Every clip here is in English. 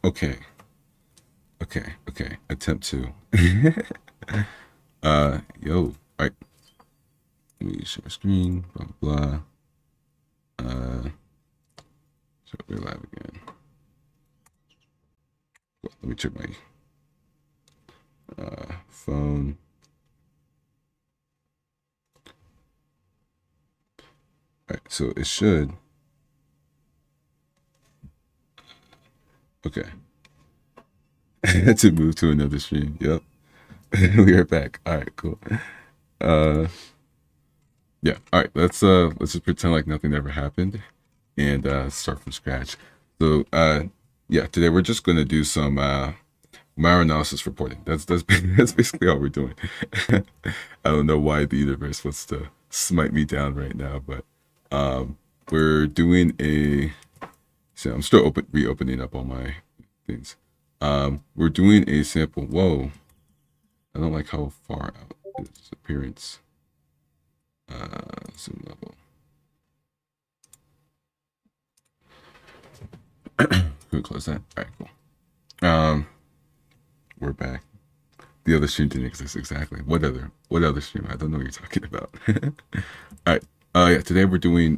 Okay, okay. Attempt two. Yo, all right. Let me share my screen. Blah blah. So we're live again. Well, let me check my phone. All right, so it should. Okay, to move to another stream. Yep, we are back. All right, cool. Uh, yeah. All right, let's just pretend like nothing ever happened and start from scratch. So yeah, today we're just gonna do some malware analysis reporting. That's that's basically all we're doing. I don't know why the universe wants to smite me down right now, but we're doing a. So I'm still reopening up all my things. We're doing a sample. Whoa, I don't like how far out its appearance. Zoom level. Can we close that? All right, cool. We're back. The other stream didn't exist exactly. What other stream? I don't know what you're talking about. All right. Yeah, today we're doing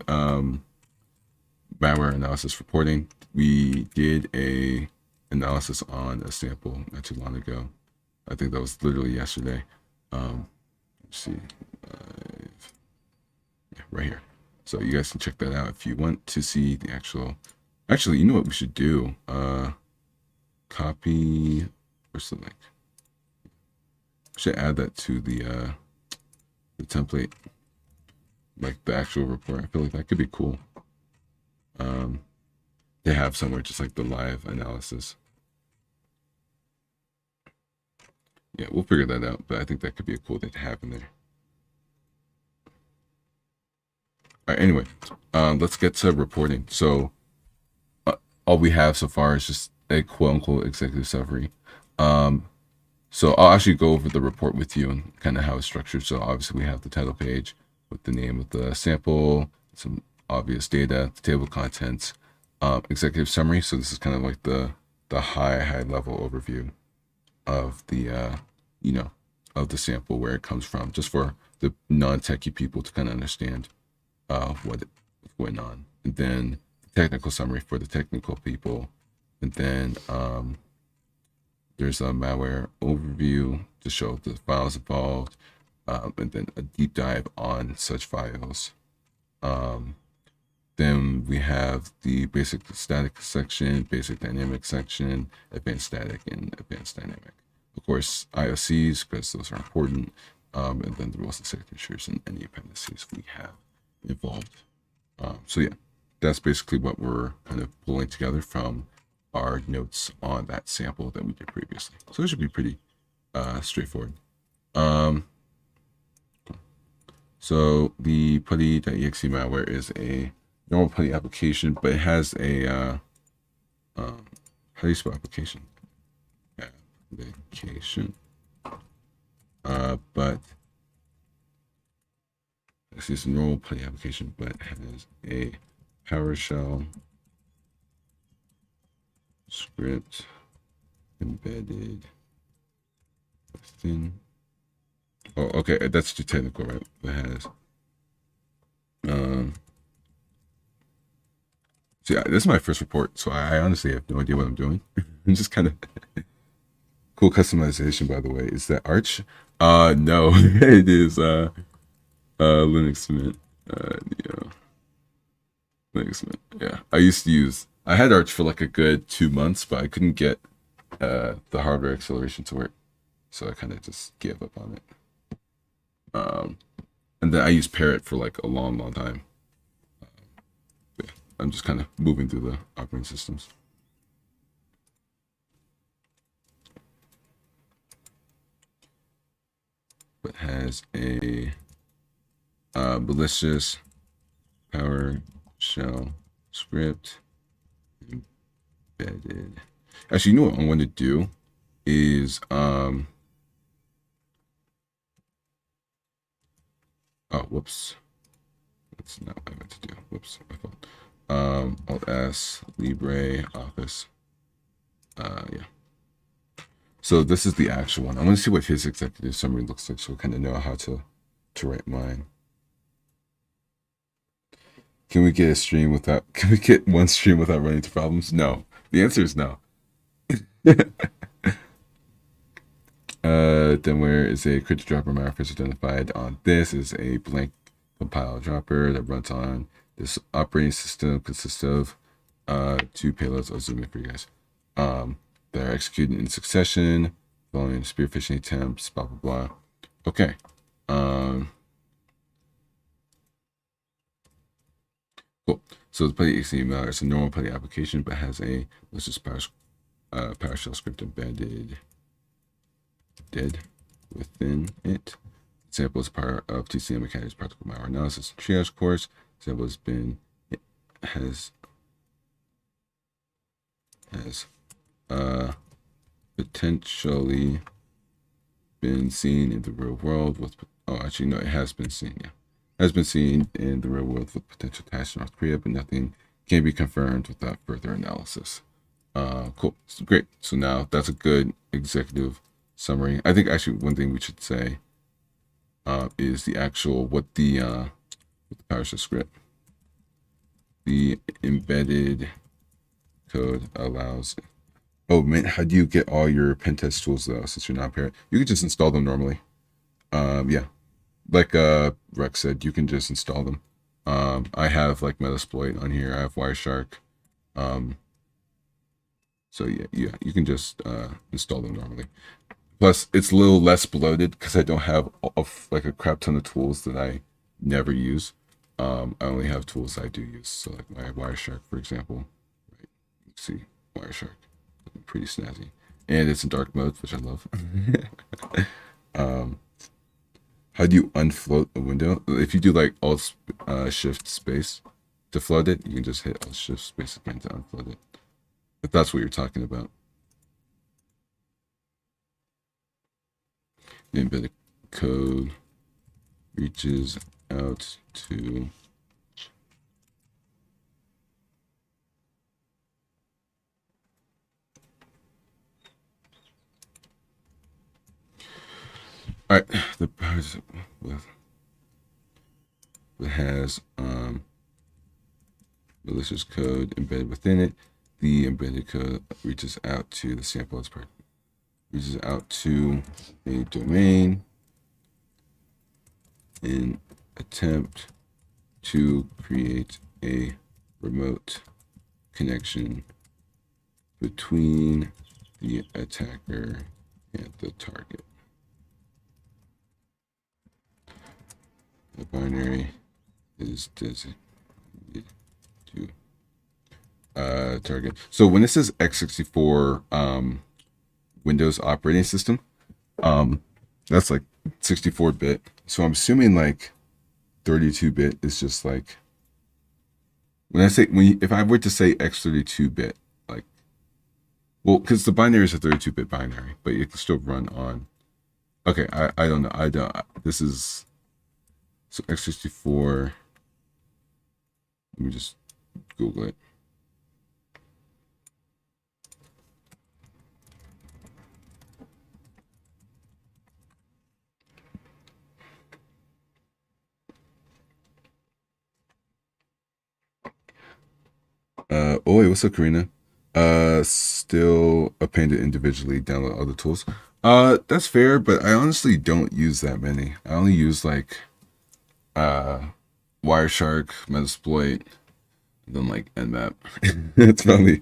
malware analysis reporting. We did a analysis on a sample not too long ago. I think that was literally yesterday. Let's see, yeah, right here. So you guys can check that out if you want to see the actual. Actually, you know what we should do? Copy or select. We should add that to the template, like the actual report. I feel like that could be cool. They have somewhere just like the live analysis. Yeah, we'll figure that out, but I think that could be a cool thing to have in there. All right, anyway, let's get to reporting. So all we have so far is just a quote unquote executive summary. So I'll actually go over the report with you and kind of how it's structured. So obviously we have the title page with the name of the sample, some obvious data, the table of contents, executive summary. So this is kind of like the high level overview of the you know of the sample, where it comes from, just for the non-techie people to kind of understand what's going on. And then the technical summary for the technical people. And then there's a malware overview to show the files involved, and then a deep dive on such files. Then we have the basic static section, basic dynamic section, advanced static, and advanced dynamic. Of course, IOCs, because those are important, and then the rules and signatures and any appendices we have involved. So yeah, that's basically what we're kind of pulling together from our notes on that sample that we did previously. So it should be pretty straightforward. Um, so the putty.exe malware is a normal putty application, but it has a how do you spell application? Application. But this is a normal putty application, but it has a PowerShell script embedded within. Oh, okay, that's too technical, right? It has. Um, so yeah, this is my first report, so I honestly have no idea what I'm doing. I'm just kind of cool customization, by the way. Is that Arch? No, it is Linux Mint. Yeah, Linux Mint. Yeah, I used to use. I had Arch for like a good 2 months, but I couldn't get the hardware acceleration to work, so I kind of just gave up on it. Um, and then I used Parrot for like a long time. Yeah, I'm just kind of moving through the operating systems. But has a malicious PowerShell script embedded. Actually, you know what I'm going to do is oh, whoops, that's not what I meant to do. Whoops, my fault. Alt S Libre Office. Yeah. So this is the actual one. I want to see what his executive summary looks like, so I kind of know how to write mine. Can we get a stream without? Can we get one stream without running into problems? No. The answer is no. Then where is a crypto dropper manifest identified on this is a blank compile dropper that runs on this operating system consists of two payloads. I'll zoom in for you guys. That are executed in succession, following spear phishing attempts, blah blah blah. Okay. Cool. So the Putty XML is a normal Putty application, but has a malicious PowerShell script embedded within it. Example is part of TCM Academy's practical malware analysis and triage course. Example has potentially been seen in the real world with. Oh, actually, no, it has been seen. Yeah, has been seen in the real world with potential attacks in North Korea, but nothing can be confirmed without further analysis. Cool. So great. So now that's a good executive summary. I think actually one thing we should say is the actual what the PowerShell script, the embedded code allows. Oh man, how do you get all your pen test tools though? Since you're not a parent, you can just install them normally. Yeah, like Rex said, you can just install them. I have like Metasploit on here. I have Wireshark. So yeah, you can just install them normally. Plus, it's a little less bloated because I don't have like a crap ton of tools that I never use. I only have tools I do use. So like my Wireshark, for example. Right. You see Wireshark, pretty snazzy, and it's in dark mode, which I love. How do you unfloat a window? If you do like Alt Shift Space to float it, you can just hit Alt Shift Space again to unfloat it. If that's what you're talking about. The embedded code reaches out to all right. The it has malicious code embedded within it. The embedded code reaches out to the sample as part. Reaches out to a domain in attempt to create a remote connection between the attacker and the target. The binary is designated to target. So when it says x64 Windows operating system, that's like 64-bit. So I'm assuming like 32-bit is just like if I were to say x32-bit, like, well, because the binary is a 32-bit binary, but it can still run on. Okay, I don't know. I don't. This is so x64. Let me just Google it. Oh wait, what's up, Karina? Still a pain to individually download other tools. That's fair, but I honestly don't use that many. I only use like Wireshark, Metasploit, then like Nmap. It's probably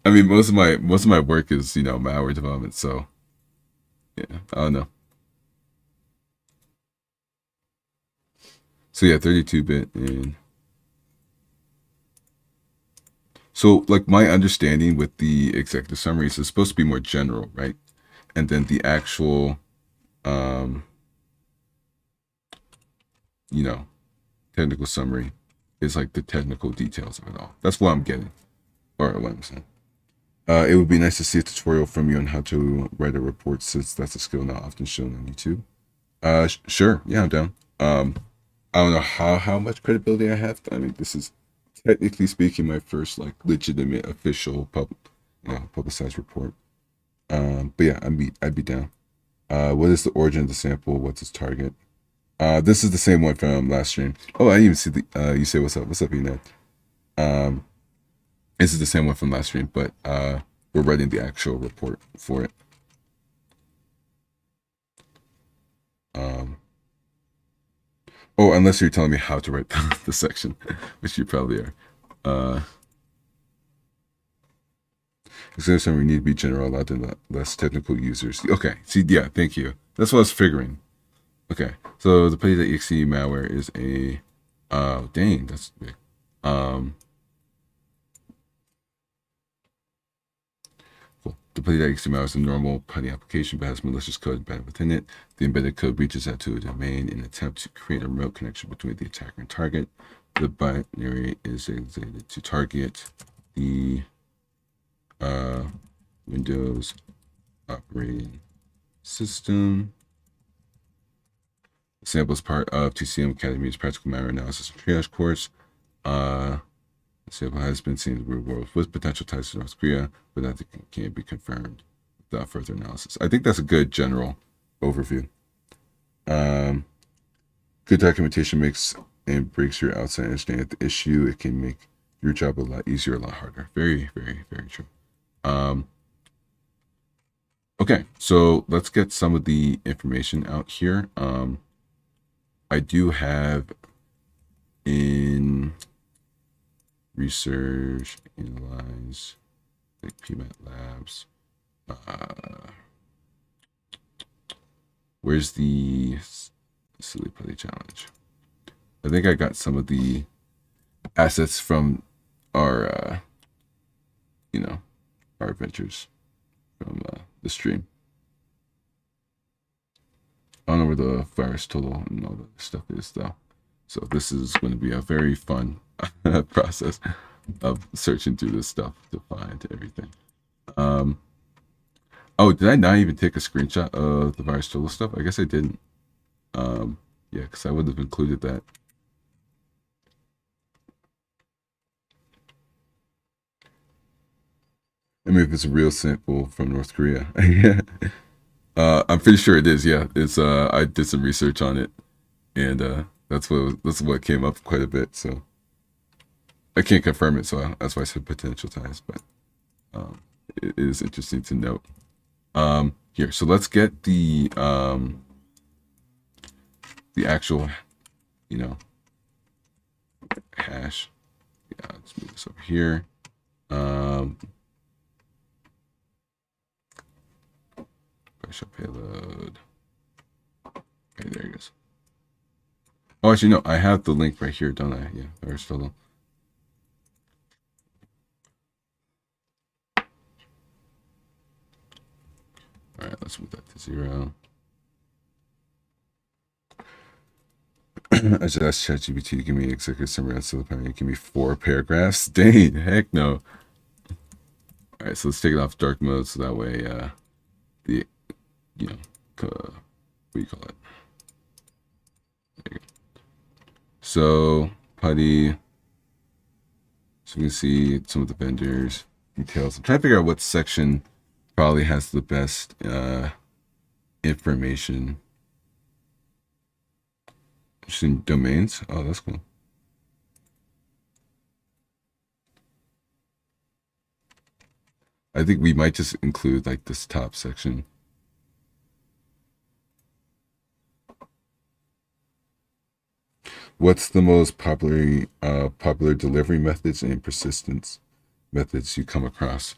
I mean most of my work is, malware development, so yeah, I don't know. So yeah, 32-bit and so like my understanding with the executive summaries is supposed to be more general, right? And then the actual you know, technical summary is like the technical details of it all. That's what I'm getting, or what I'm saying. It would be nice to see a tutorial from you on how to write a report, since that's a skill not often shown on YouTube. Sure, yeah, I'm down. I don't know how much credibility I have. I mean, this is technically speaking, my first like legitimate official publicized report. But yeah, I'd be down. What is the origin of the sample? What's its target? This is the same one from last stream. Oh, I didn't even see the. You say what's up? What's up, Enad? Um, this is the same one from last stream, but we're writing the actual report for it. Oh, unless you're telling me how to write the section, which you probably are. Except some we need to be general, allowed to less technical users. Okay, see, yeah, thank you. That's what I was figuring. Okay, so the play.exe malware is a, dang, that's big. Cool. The play.exe malware is a normal PuTTY application, but has malicious code embedded within it. The embedded code reaches out to a domain in an attempt to create a remote connection between the attacker and target. The binary is executed to target the Windows operating system. The sample is part of TCM Academy's practical malware analysis and triage course. The sample has been seen in the real world with potential ties to North Korea, but that can't be confirmed without further analysis. I think that's a good general overview. Good documentation makes and breaks your outside understanding of the issue. It can make your job a lot easier, a lot harder. Very, very, very true. Okay, so let's get some of the information out here. I do have in research, analyze, like PMAT labs. Where's the silly play challenge? I think I got some of the assets from our, our adventures from the stream. I don't know where the virus total and all that stuff is though. So this is going to be a very fun process of searching through this stuff to find everything. Oh, did I not even take a screenshot of the virus total stuff? I guess I didn't. Yeah, because I would have included that. I mean, if it's a real sample from North Korea. Yeah. I'm pretty sure it is. Yeah, it's. I did some research on it, and that's what came up quite a bit. So I can't confirm it, so that's why I said potential ties. But it is interesting to note. Here, so let's get the actual, hash. Yeah, let's move this over here. Partial payload. Okay, there it goes. Oh, actually, no, I have the link right here, don't I? Yeah, Aristotle. All right, let's move that to 0. I just asked ChatGPT to give me executive summary on Silicon. Give me 4 paragraphs. Dang, heck no. All right, so let's take it off dark mode so that way the what do you call it? There you go. So PuTTY. So we can see some of the vendors details. I'm trying to figure out what section probably has the best information. Interesting domains. Oh, that's cool. I think we might just include like this top section. What's the most popular delivery methods and persistence methods you come across?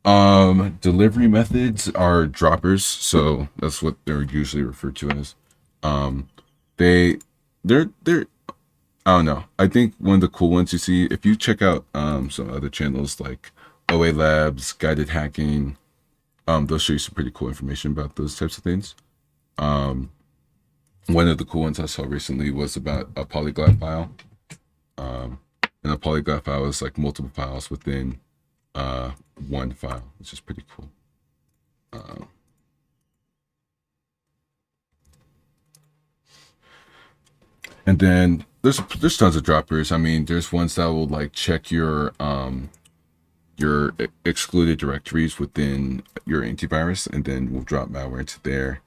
Delivery methods are droppers, so that's what they're usually referred to as. They're I don't know. I think one of the cool ones you see if you check out some other channels like OA Labs, Guided Hacking, they'll show you some pretty cool information about those types of things. One of the cool ones I saw recently was about a polyglot file. And a polyglot file is like multiple files within one file, which is pretty cool. And then there's tons of droppers. I mean, there's ones that will like check your excluded directories within your antivirus, and then we'll drop malware into there.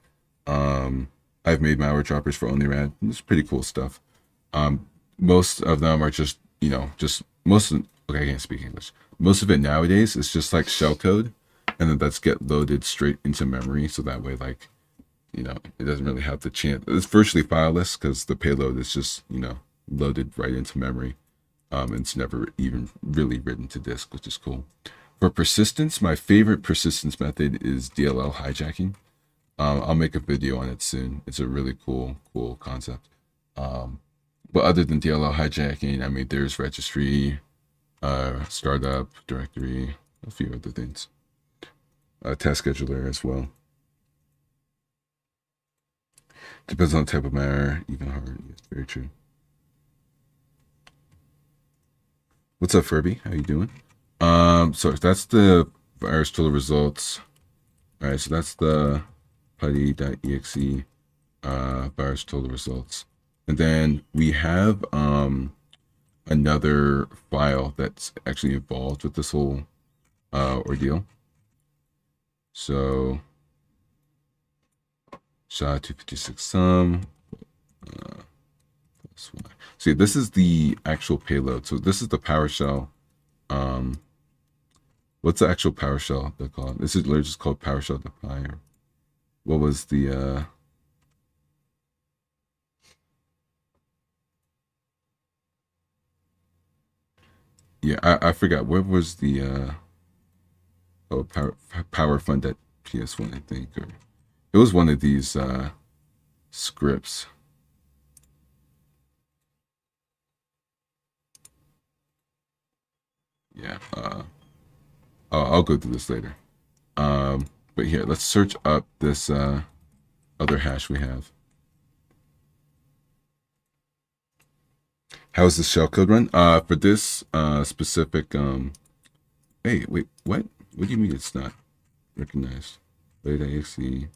I've made malware droppers for OnlyRad. It's pretty cool stuff. Most of them are just, just most of, okay, I can't speak English. Most of it nowadays is just like shellcode, and then that's get loaded straight into memory. So that way, like, it doesn't really have the chance. It's virtually fileless because the payload is just, loaded right into memory. It's never even really written to disk, which is cool. For persistence, my favorite persistence method is DLL hijacking. I'll make a video on it soon. It's a really cool concept. But other than DLL hijacking, I mean, there's registry, startup, directory, a few other things. Task scheduler as well. Depends on the type of malware, even harder. Yes, very true. What's up, Furby? How you doing? So that's the virus total results. All right, so that's the putty.exe virus total results. And then we have another file that's actually involved with this whole ordeal. So SHA-256 sum. See, this is the actual payload. So this is the PowerShell. What's the actual PowerShell they call it? This is literally just called PowerShell Defy. What was the yeah, I forgot. What was the power fund at PS1, I think, or it was one of these scripts. Yeah, I'll go through this later. But here, let's search up this other hash we have. How's the shellcode run? For this specific hey, wait, what? What do you mean it's not recognized? Late.exe.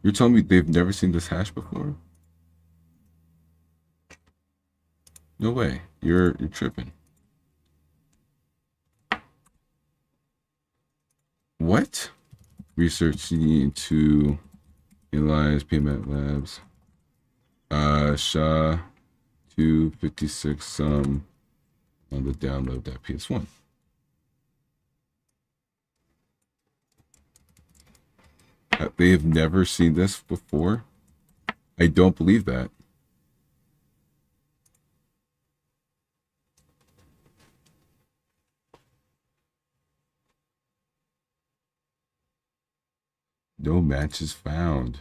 You're telling me they've never seen this hash before? No way. You're tripping. What? Research to analyze payment labs. SHA-256 sum on the download.ps1. They have never seen this before? I don't believe that. No matches found.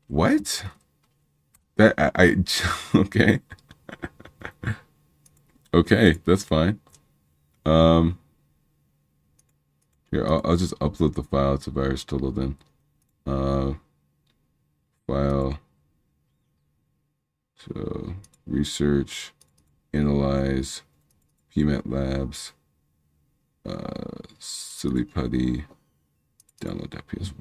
What? That I okay. Okay, that's fine. Here, I'll just upload the file to VirusTotal then. File. So research, analyze, PMET labs, silly putty, download.ps1.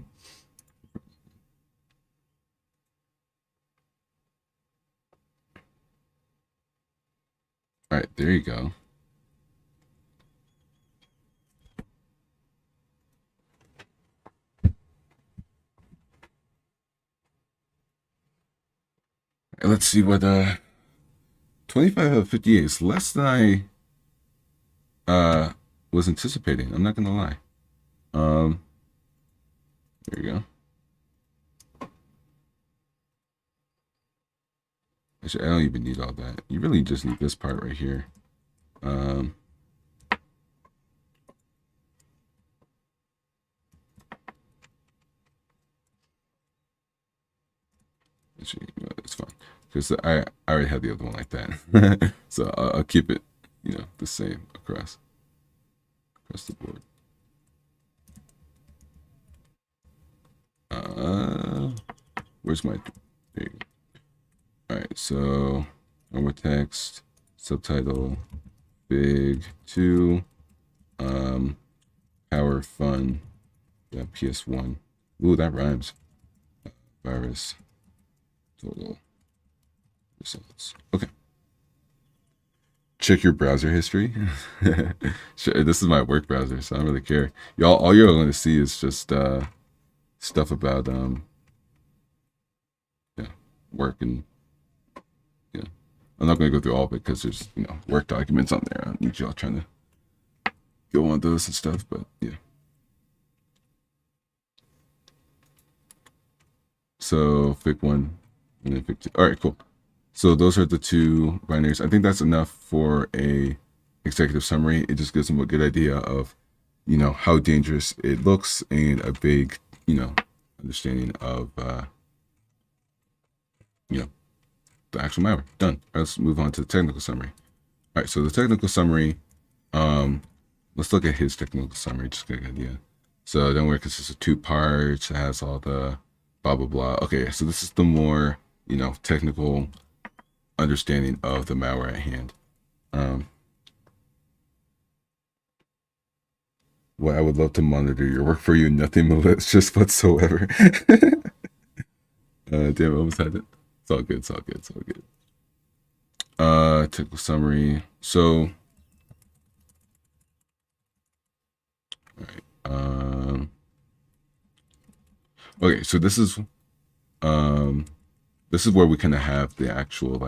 All right, there you go. Let's see what 25 out of 58 is less than I was anticipating. I'm not gonna lie. There you go. Actually, I don't even need all that. You really just need this part right here. Actually, it's fine because I already had the other one like that, so I'll keep it, the same across the board. Where's my? There you go. All right, so more text, subtitle, big 2, power fun, PS1. Ooh, that rhymes. Virus total results. Okay. Check your browser history. Sure, this is my work browser, so I don't really care. Y'all, all you're going to see is just stuff about yeah, work and yeah. I'm not going to go through all of it because there's work documents on there. I don't need y'all trying to go on those and stuff, but yeah. So fig one and then fig two. All right, cool. So those are the two binaries. I think that's enough for a executive summary. It just gives them a good idea of, how dangerous it looks and a big, understanding of, the actual malware. Done. Let's move on to the technical summary. All right. So the technical summary, let's look at his technical summary, just to get an idea. So don't worry, consists of two parts. It has all the blah, blah, blah. Okay. So this is the more, technical understanding of the malware at hand. Well, I would love to monitor your work for you. Nothing malicious whatsoever. Damn, I almost had it. It's all good. It's all good. It's all good. Technical summary. So, all right. Okay. So this is where we kind of have the actual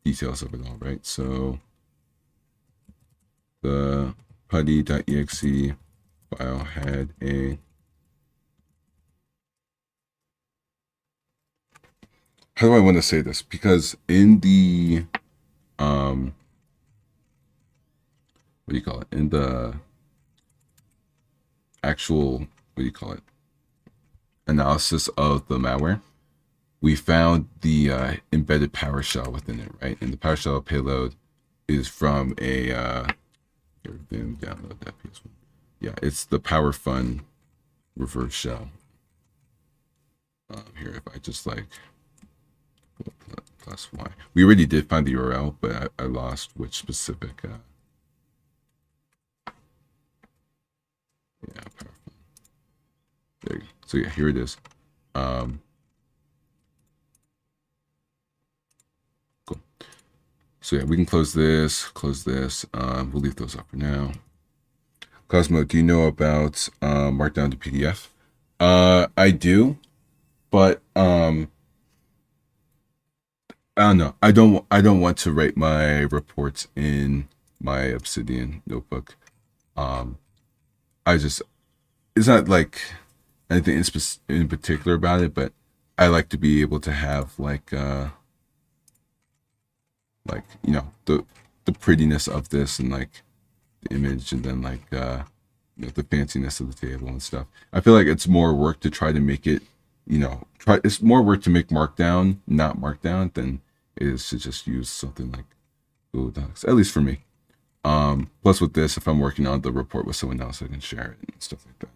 details of it all, right? So the putty.exe file had a how do I want to say this? Because in the what do you call it? In the actual what do you call it? Analysis of the malware, we found the embedded PowerShell within it, right? And the PowerShell payload is from a here, download that PS1. Yeah, it's the PowerFun reverse shell. Here, if I just plus Y. We already did find the URL, but I lost which specific. Yeah, PowerFun. There you go. So yeah, here it is. Cool. So yeah, we can close this. We'll leave those up for now. Cosmo, do you know about Markdown to PDF? I do, but I don't know. I don't want to write my reports in my Obsidian notebook. I just it's not like anything in particular about it, but I like to be able to have the prettiness of this and the image and then the fanciness of the table and stuff. I feel like it's more work to try to make it, it's more work to make Markdown not Markdown than it is to just use something like Google Docs, at least for me. Plus with this, if I'm working on the report with someone else, I can share it and stuff like that.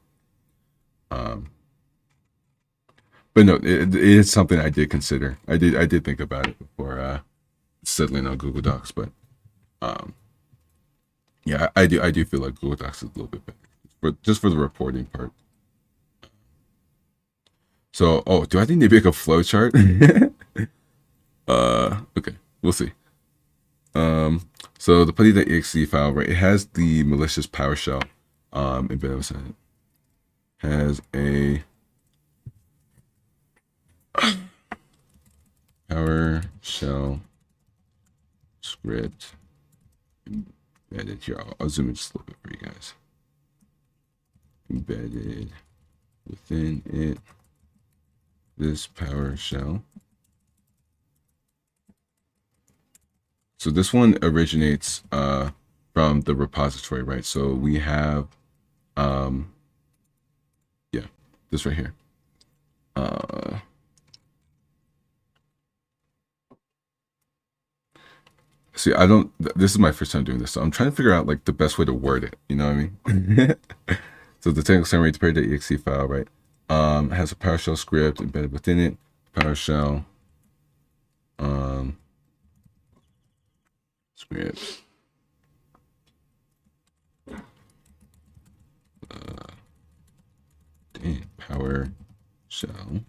But no, it is something I did consider. I did think about it before settling on Google Docs, but yeah, I do feel like Google Docs is a little bit better, but just for the reporting part. So, do I need to make a flow chart? Okay, we'll see. So the putty.exe file, right? It has the malicious PowerShell embedded inside it. Has a PowerShell script embedded here. I'll zoom in just a little bit for you guys. Embedded within it, this PowerShell. So this one originates from the repository, right? So we have, yeah, this right here. See, this is my first time doing this, so I'm trying to figure out the best way to word it. You know what I mean? So the technical summary, the paired.exe file, right? Has a PowerShell script embedded within it. PowerShell script. Dang, shell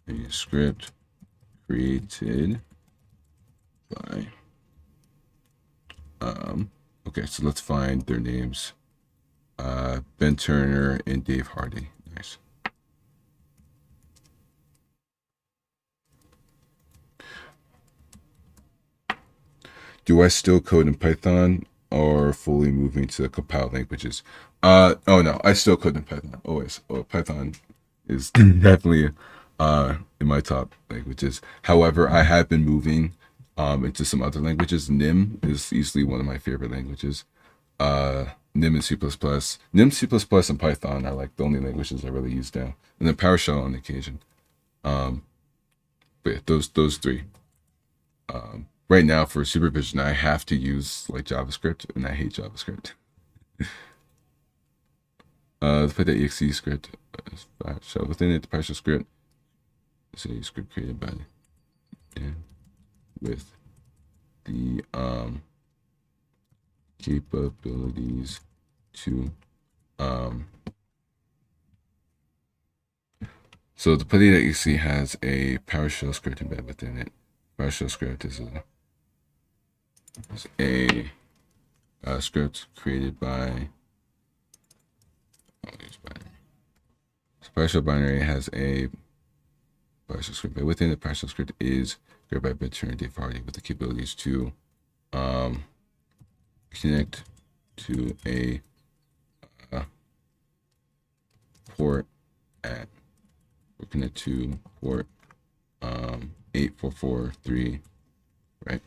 a script created by okay, so let's find their names. Ben Turner and Dave Hardy. Nice. Do I still code in Python or fully moving to compiled languages? Oh no, I still code in Python always. Oh, Python is definitely in my top languages. However, I have been moving into some other languages. Nim is easily one of my favorite languages. Nim and C++. Nim, C++, and Python are like the only languages I really use now. And then PowerShell on occasion. But yeah, those three. Right now for supervision, I have to use like JavaScript, and I hate JavaScript. Let's put the exe script. So within it, the PowerShell script is a script created by and with the capabilities to so the metadata.exe has a PowerShell script embedded within it. PowerShell script is a script created by so PowerShell binary has a PowerShell script, but within the PowerShell script is created by Ben Turner and Dave Hardy with the capabilities to connect to a port at or connect to port 8443, right?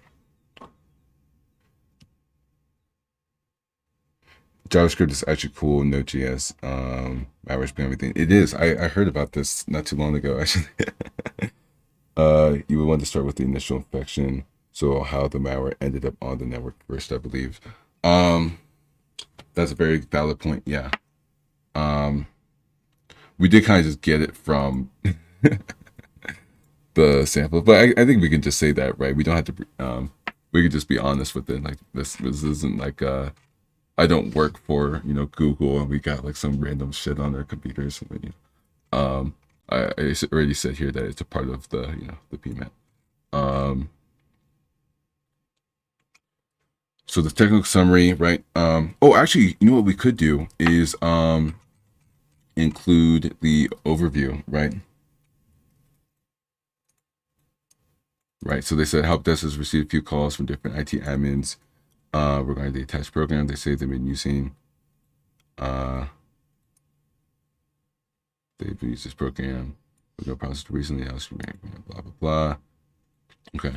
JavaScript is actually cool. Node.js, Malware and everything. It is. I heard about this not too long ago, actually. You would want to start with the initial infection. So how the malware ended up on the network first, I believe. That's a very valid point. Yeah. We did kind of just get it from the sample, but I think we can just say that, right? We don't have to. We could just be honest with it. Like this isn't like I don't work for Google and we got like some random shit on our computers. I already said here that it's a part of the the PMAT. So the technical summary, right? Oh, actually, you know what we could do is include the overview, right? Right. So they said help desk has received a few calls from different IT admins regarding the attached program. They say they've been using they've used this program with no problems recently. Blah blah blah. Okay.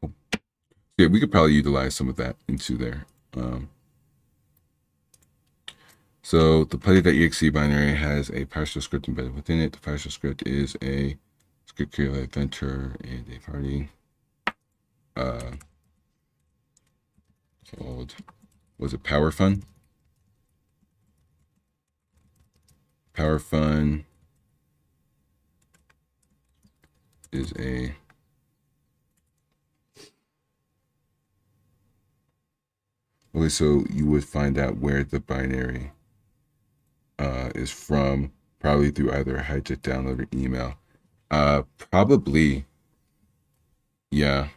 Cool. Yeah, we could probably utilize some of that into there. So the play.exe binary has a PowerShell script embedded within it. The PowerShell script is a script created by Venture and Dave Hardy. Called, was it PowerFun? PowerFun is a okay, so you would find out where the binary is from, probably through either a hijack download or email. Probably, yeah.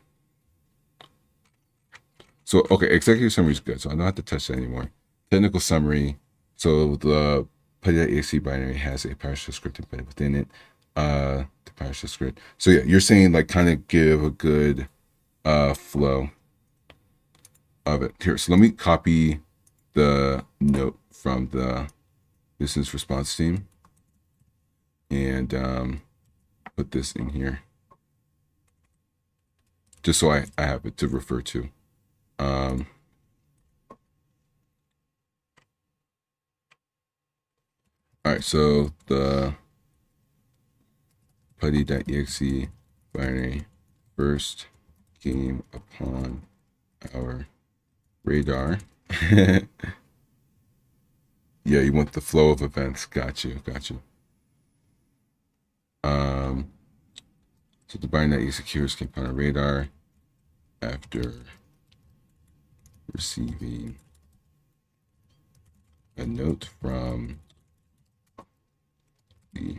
So okay, executive summary is good, so I don't have to touch that anymore. Technical summary. So the play.exe binary has a PowerShell script embedded within it. The PowerShell script. So yeah, you're saying like kind of give a good flow of it. Here, so let me copy the note from the business response team and put this in here just so I have it to refer to. All right, so the putty.exe binary first came upon our radar. Yeah, you want the flow of events. Got you. So the binary.exe secures came upon our radar after receiving a note from the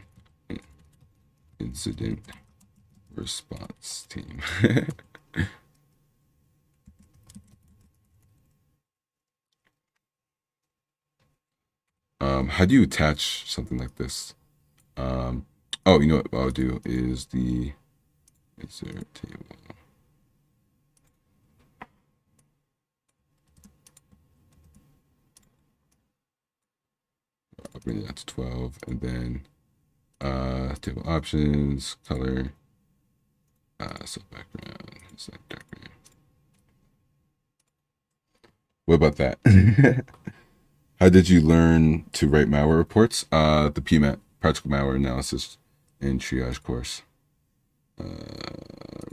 incident response team. How do you attach something like this? Oh, you know what I'll do is the insert table. I'll bring it down to 12, and then table options, color, so background, select background. What about that? How did you learn to write malware reports? The PMAT, Practical Malware Analysis and Triage course.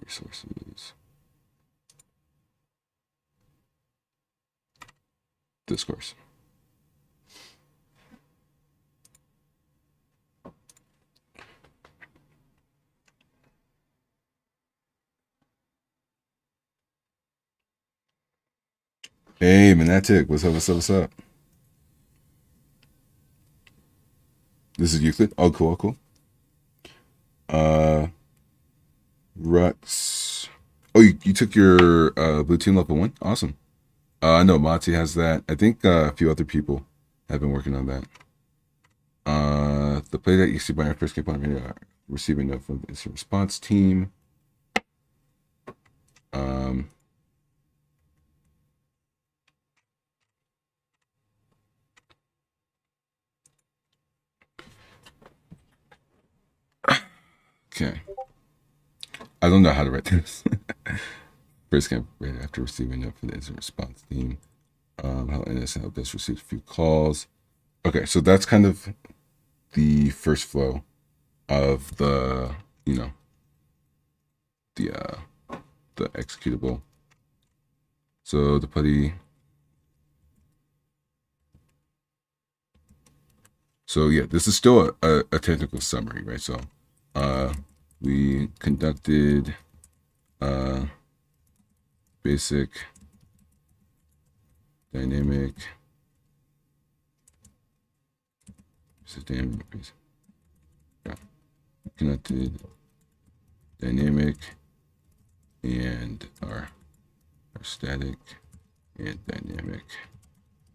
Resources. This course. Hey, Manatic, what's up, what's up, what's up? This is Euclid. Oh, cool, cool. Rux. Oh, you took your Blue Team level 1? Awesome. I know Mati has that. I think a few other people have been working on that. The play that you see by our first game on receiving a from the response team. Okay. I don't know how to write this. First game right after receiving it from the incident response team. How innocent help us receive a few calls. Okay, so that's kind of the first flow of the, you know, the executable. So the putty. So yeah, this is still a technical summary, right? So we conducted basic dynamic yeah, conducted dynamic and our static and dynamic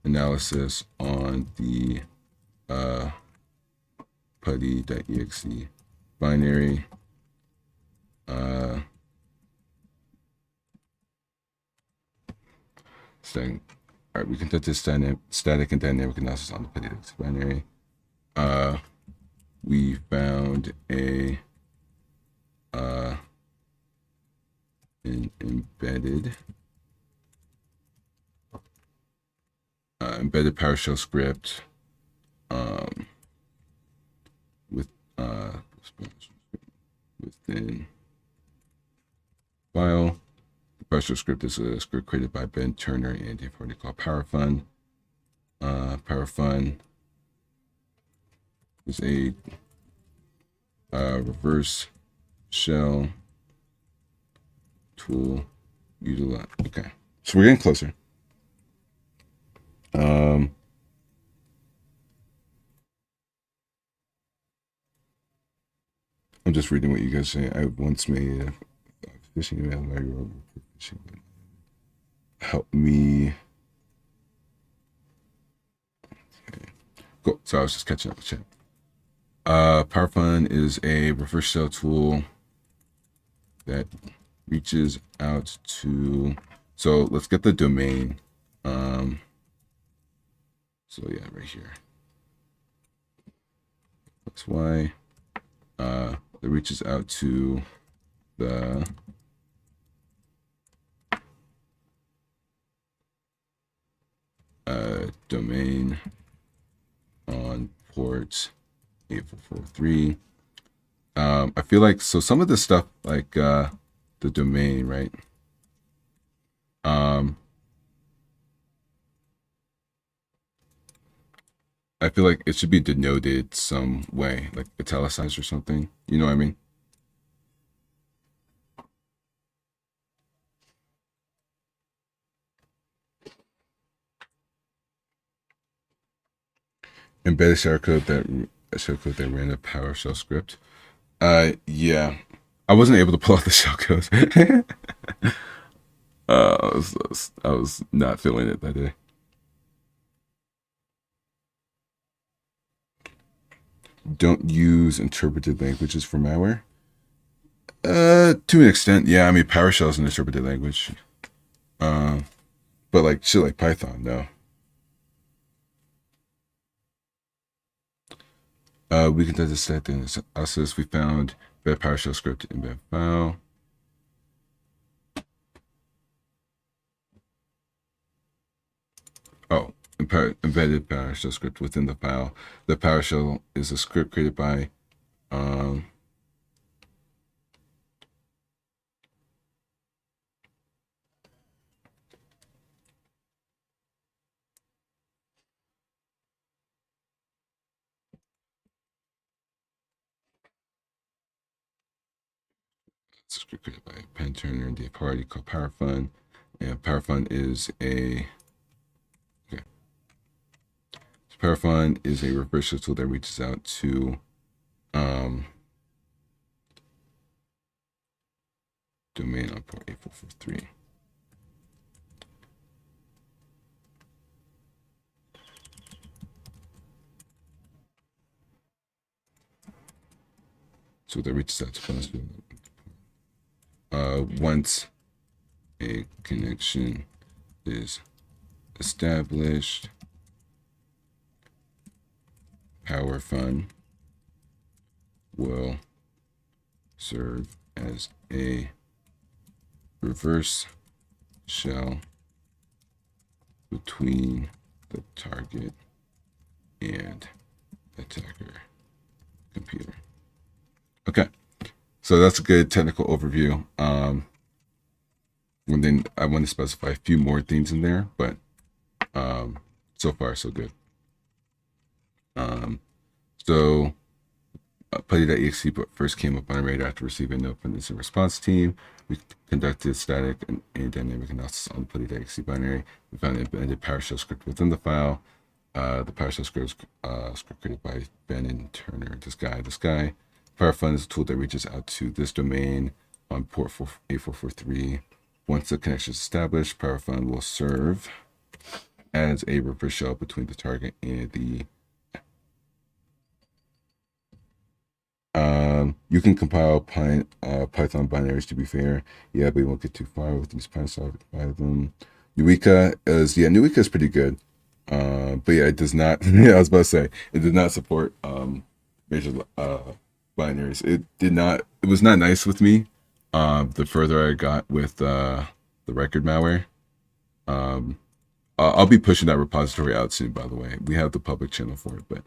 analysis on the putty.exe binary. Static. All right, we conducted static and dynamic analysis on the putty.exe binary. We found an embedded PowerShell script with within file. The PowerShell script is a script created by Ben Turner and a party called PowerFun. PowerFun is a reverse shell tool utilize. Okay, so we're getting closer. I'm just reading what you guys say. I once made a phishing email where you wrote phishing. Help me. Okay. Cool. So I was just catching up with chat. PowerFun is a reverse shell tool that reaches out to. So let's get the domain. So yeah, right here. That's why it reaches out to the domain on port 8443. I feel like so some of the stuff like the domain, right? I feel like it should be denoted some way, like italicized or something. You know what I mean? Embedded shellcode that ran a PowerShell script. Yeah, I wasn't able to pull out the shellcode. I was not feeling it that day. Don't use interpreted languages for malware. To an extent, yeah. I mean, PowerShell is an interpreted language. But like shit like Python, no. We conducted static analysis. We found bad PowerShell script in bad file. Oh, embedded PowerShell script within the file. The PowerShell is a script created by it's a script created by Penn Turner and Dave Hardy called PowerFund. And PowerFund is a PowerFund is a reverse shell tool that reaches out to domain on port 8443. So that reaches out to once a connection is established, PowerFund will serve as a reverse shell between the target and attacker computer. Okay, so that's a good technical overview. And then I want to specify a few more things in there, but so far so good. So Putty.exe first came up on our radar after receiving no from the incident response team. We conducted static and dynamic analysis on the Putty.exe binary. We found an embedded PowerShell script within the file. The PowerShell script was script created by Ben and Turner. This guy. PowerFund is a tool that reaches out to this domain on port 8443. Once the connection is established, PowerFund will serve as a reverse shell between the target and the you can compile Python binaries, to be fair. Yeah, but you won't get too far with these Python them. Nuika is pretty good. But yeah, it does not yeah, I was about to say it did not support major binaries. It was not nice with me. The further I got with the record malware. I'll be pushing that repository out soon, by the way. We have the public channel for it, but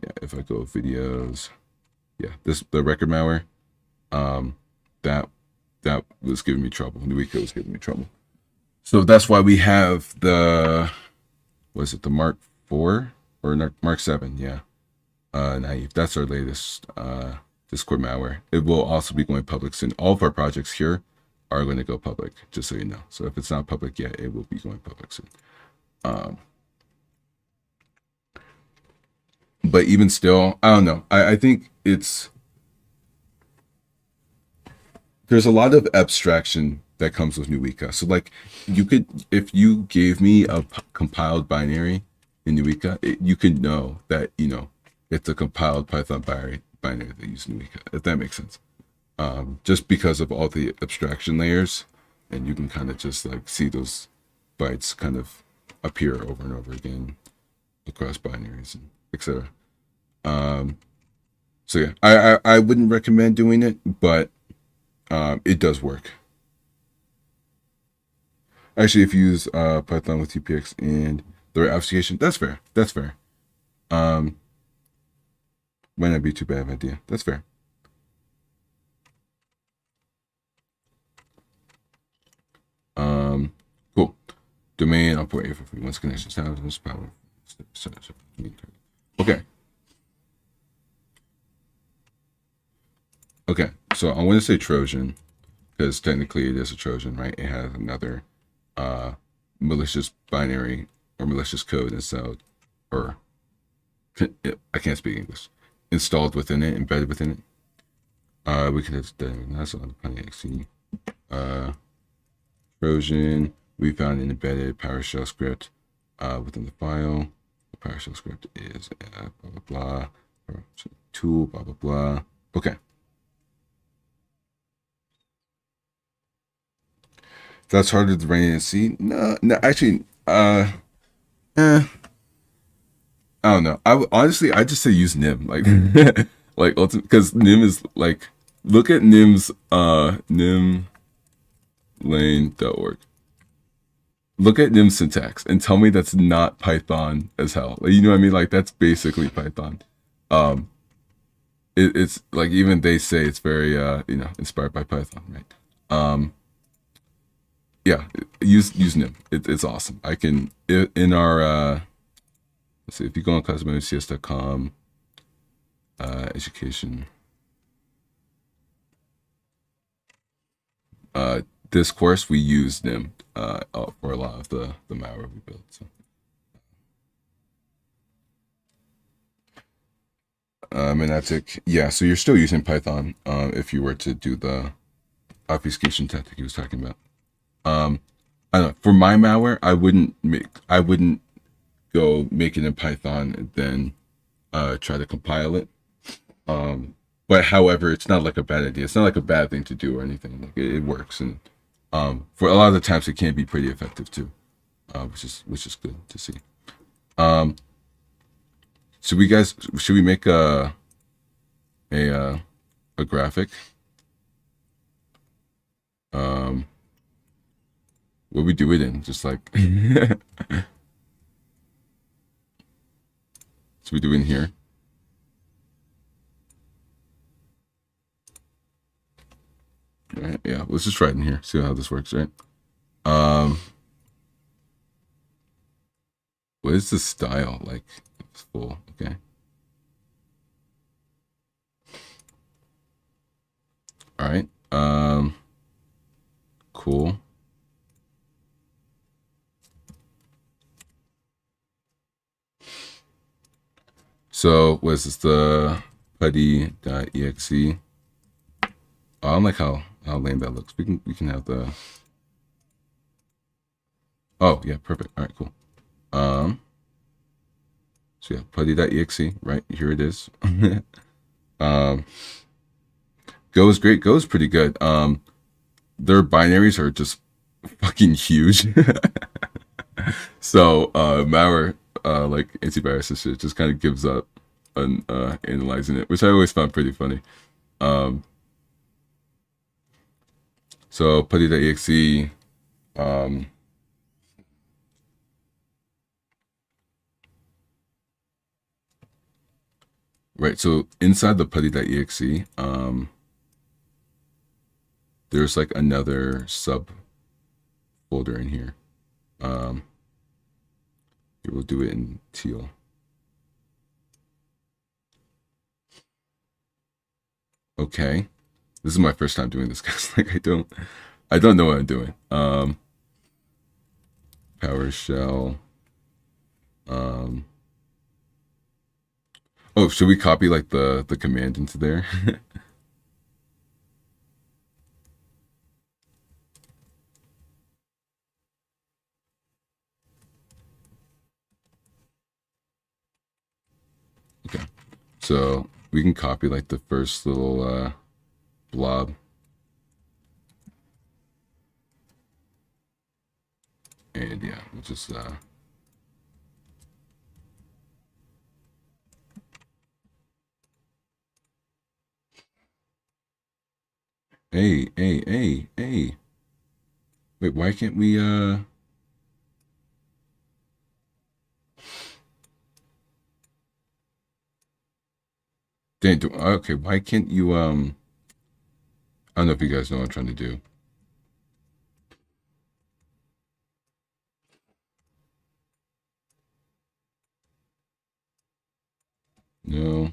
yeah, if I go videos, yeah, the record malware, that was giving me trouble. Nuika was giving me trouble. So that's why we have the Mark 4 or Mark 7, yeah. Naive. That's our latest Discord malware. It will also be going public soon. All of our projects here are going to go public, just so you know. So if it's not public yet, it will be going public soon. But even still, I don't know. I think there's a lot of abstraction that comes with Nuika. So like if you gave me a compiled binary in Nuika, you could know that, it's a compiled Python binary that uses Nuika, if that makes sense. Just because of all the abstraction layers, and you can kind of just like see those bytes kind of appear over and over again across binaries and etc. So yeah, I wouldn't recommend doing it, but it does work. Actually, if you use Python with UPX and the right obfuscation, that's fair. That's fair. Might not be too bad of an idea. That's fair. Cool. Domain on port 843. Once connection established, power. Okay. Okay. So I want to say Trojan because technically it is a Trojan, right? It has another malicious binary or malicious code installed, or I can't speak English, installed within it, embedded within it. We can have that's on PyXE. Trojan. We found an embedded PowerShell script within the file. The PowerShell script is blah blah blah. Tool blah blah blah. Okay. That's harder to write and see. No, actually, I don't know. Honestly, I just say use nim, like, like ultimate, because nim is like, look at nim's nimlane.org. Look at nim syntax and tell me that's not Python as hell. Like, you know what I mean? Like that's basically Python. Um, it's like even they say it's very inspired by Python, right? Yeah, use nim. It's awesome. I can in our let's see, if you go on cosmos.cs.com, education, this course we use nim for a lot of the malware we built. So. Monatic, yeah. So you're still using Python if you were to do the obfuscation tactic he was talking about. I don't know. For my malware, I wouldn't go make it in Python and then try to compile it. But however, it's not like a bad idea. It's not like a bad thing to do or anything. Like it works, and for a lot of the times, it can be pretty effective too, which is good to see. So should we make a graphic? What we do it in? Just like so we do it in here. Right, yeah, let's just try it in here. See how this works, right? What is the style like? It's full, okay. All right. Cool. So was this the putty.exe? I don't like how lame that looks. We can have the. Oh yeah, perfect. All right, cool. So yeah, putty.exe, right? Here it is. Go is great. Go is pretty good. Their binaries are just fucking huge. So malware, like antivirus and shit, just kind of gives up on analyzing it, which I always found pretty funny. So putty.exe, right. So inside the putty.exe, there's like another sub folder in here. We'll do it in teal. Okay. This is my first time doing this, guys. Like I don't know what I'm doing. PowerShell. Oh, should we copy like the command into there? Okay. So we can copy like the first little blob. And yeah, we'll just hey. Wait, why can't we Dang, okay, why can't you I don't know if you guys know what I'm trying to do. No.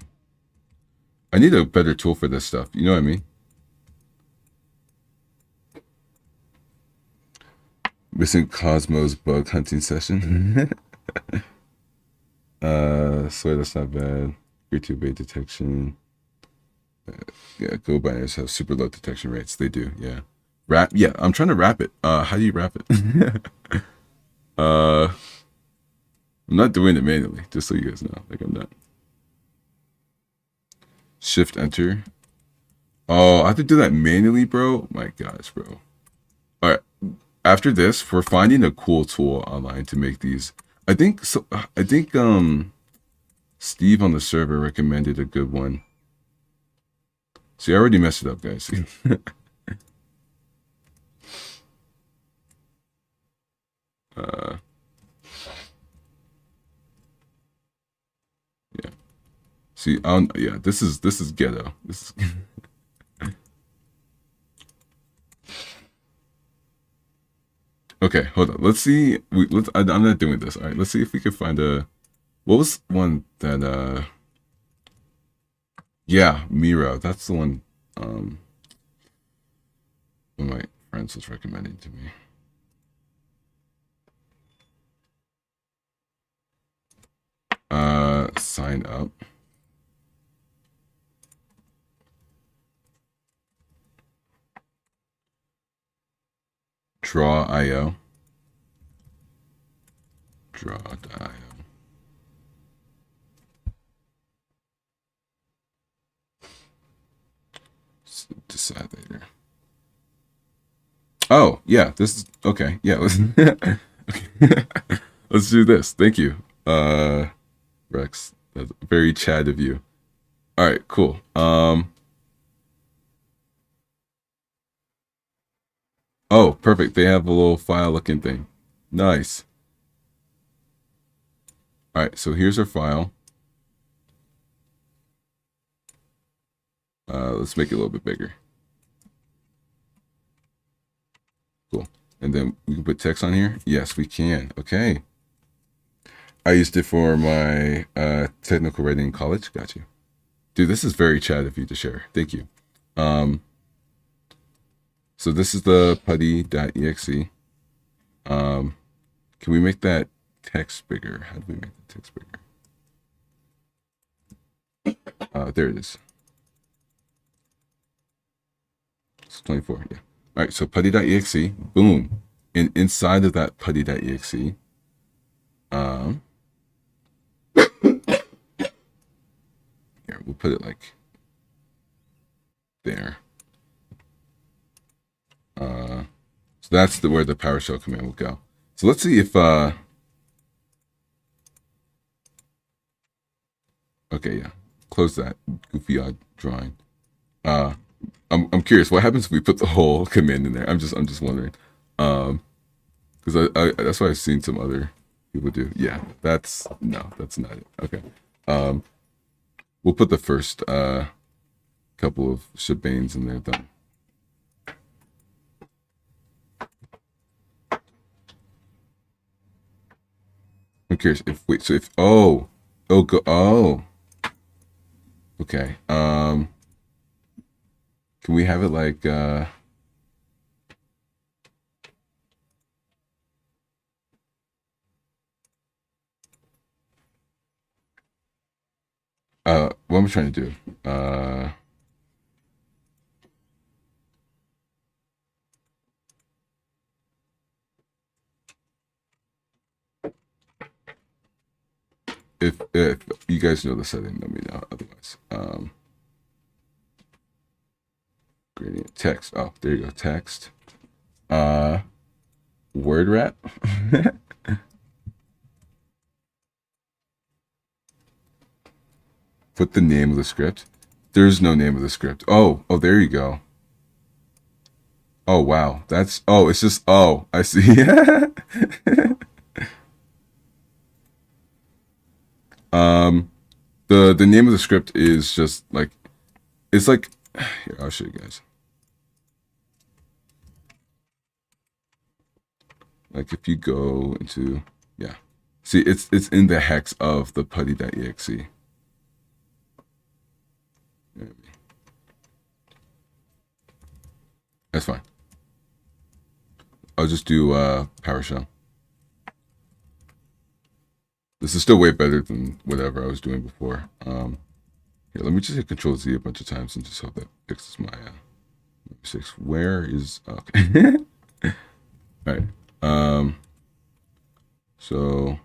I need a better tool for this stuff. You know what I mean? Missing Cosmos bug hunting session. So that's not bad. Great two bait detection. Yeah, Go binaries have super low detection rates. They do, yeah. Wrap, yeah. I'm trying to wrap it. How do you wrap it? I'm not doing it manually, just so you guys know. Like I'm not. Shift enter. Oh, I have to do that manually, bro. My gosh, bro. All right. After this, we're finding a cool tool online to make these. I think so. I think Steve on the server recommended a good one. See, I already messed it up, guys. uh, yeah. See, yeah. This is ghetto. This is. Okay, hold on. Let's see. I'm not doing this. All right. Let's see if we can find a. What was one that? Yeah, Miro. That's the one. One of my friends was recommending to me. Sign up. Draw.io. Draw.io. Decide later. Oh, yeah, this is okay. Yeah, let's let's do this. Thank you. Rex. That's very Chad of you. All right, cool. Oh, perfect. They have a little file looking thing. Nice. All right, so here's our file. Let's make it a little bit bigger. Cool. And then we can put text on here. Yes, we can. Okay. I used it for my technical writing in college. Got you. Dude, this is very Chad of you to share. Thank you. Um, so this is the putty.exe. Can we make that text bigger? How do we make the text bigger? There it is. It's 24, yeah. All right, so putty.exe, boom. And inside of that putty.exe, um, here, we'll put it like there. So that's where the PowerShell command will go. So let's see if, okay, yeah, close that goofy odd drawing. I'm curious, what happens if we put the whole command in there? I'm just wondering. Because I that's what I've seen some other people do. Yeah, that's not it. Okay. Um, we'll put the first couple of shebangs in there then. I'm curious if wait, so if okay. Can we have it like what am I trying to do? If you guys know the setting, let me know. Otherwise, gradient text. Oh, there you go. Text. Word wrap. Put the name of the script. There's no name of the script. Oh, there you go. Oh wow, that's it's just I see. um, the name of the script is just like it's like here. I'll show you guys. Like if you go into yeah, see it's in the hex of the putty.exe. That's fine. I'll just do PowerShell. This is still way better than whatever I was doing before. Here, let me just hit Control Z a bunch of times and just hope that fixes my mistakes. Where is okay? All right. So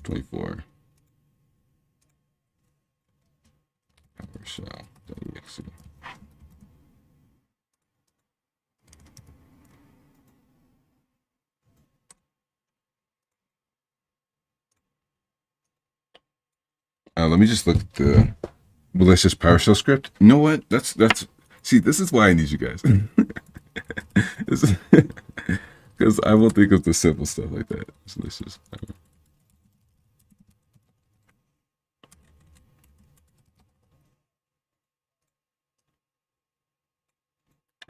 24 PowerShell.exe. Let me just look at the malicious PowerShell script. You know what? That's see, this is why I need you guys. Because I will think of the simple stuff like that. So this is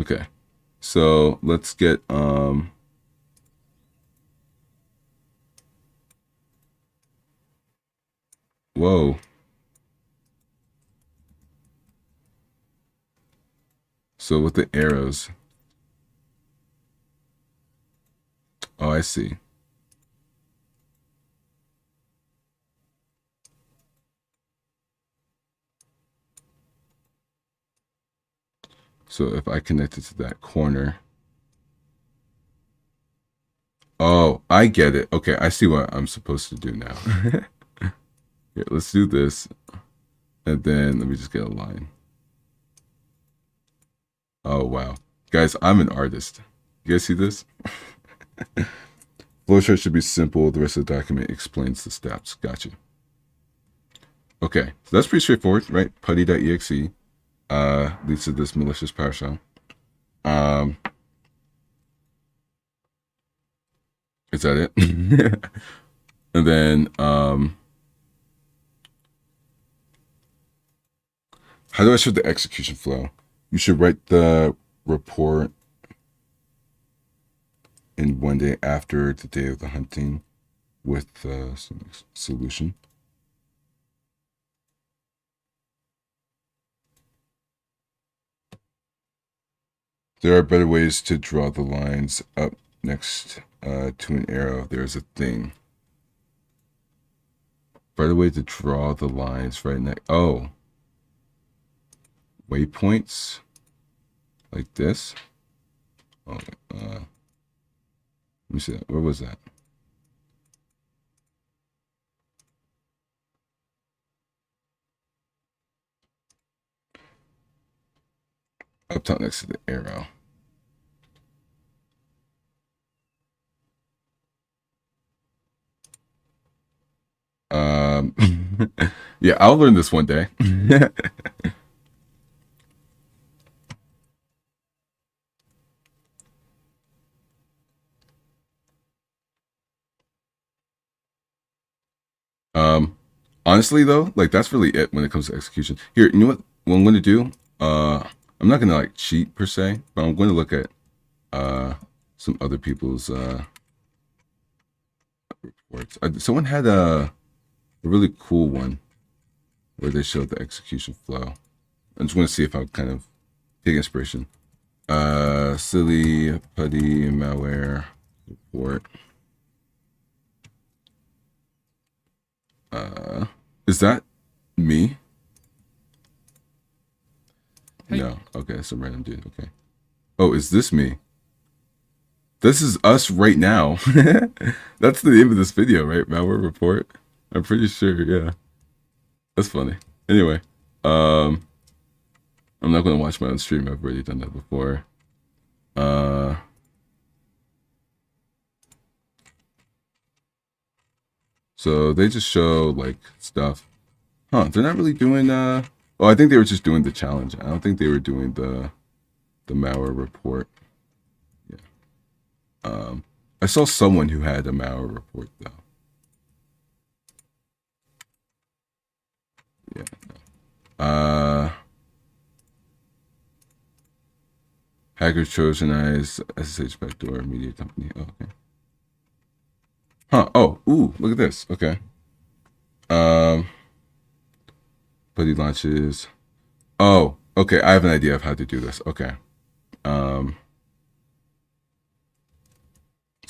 okay. So let's get whoa. So with the arrows. Oh, I see. So if I connect it to that corner. Oh, I get it. Okay, I see what I'm supposed to do now. Here, let's do this. And then let me just get a line. Oh, wow. Guys, I'm an artist. You guys see this? Flowchart should be simple. The rest of the document explains the steps. Gotcha. Okay, so that's pretty straightforward, right? Putty.exe leads to this malicious PowerShell. Is that it? And then how do I show the execution flow? You should write the report in 1 day after the day of the hunting with some solution. There are better ways to draw the lines up next to an arrow. There's a thing. Better way to draw the lines right next. Oh. Waypoints. Like this. Oh, let me see that. Where was that? Up top next to the arrow. Yeah, I'll learn this one day. Honestly though, like that's really it when it comes to execution. Here, you know what I'm going to do? I'm not going to like cheat per se, but I'm going to look at some other people's reports. Someone had a really cool one where they showed the execution flow. I just want to see if I kind of take inspiration. Silly putty malware report. Is that me? Hey. No. Okay, some random dude. Okay. Oh, is this me? This is us right now. That's the name of this video, right? Malware report. I'm pretty sure. Yeah. That's funny. Anyway, I'm not going to watch my own stream. I've already done that before. So they just show like stuff. Huh, they're not really doing oh, I think they were just doing the challenge. I don't think they were doing the malware report. Yeah. I saw someone who had a malware report though. Yeah. Hackers Trojanize SSH backdoor media company. Oh, okay. Huh. Oh, ooh, look at this. Okay. Buddy launches. Oh, okay. I have an idea of how to do this. Okay. So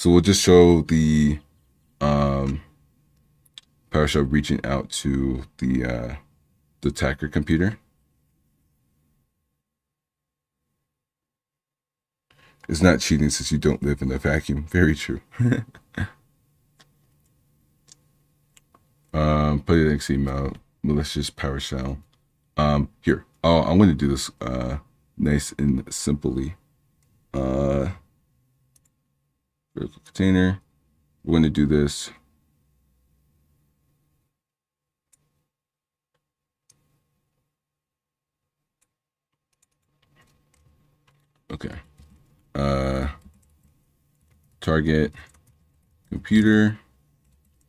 we'll just show the PowerShell reaching out to the attacker computer. It's not cheating since you don't live in a vacuum. Very true. Put it in XML, malicious PowerShell. Here, I'm going to do this nice and simply. Vertical container. We're going to do this. Okay. Target computer,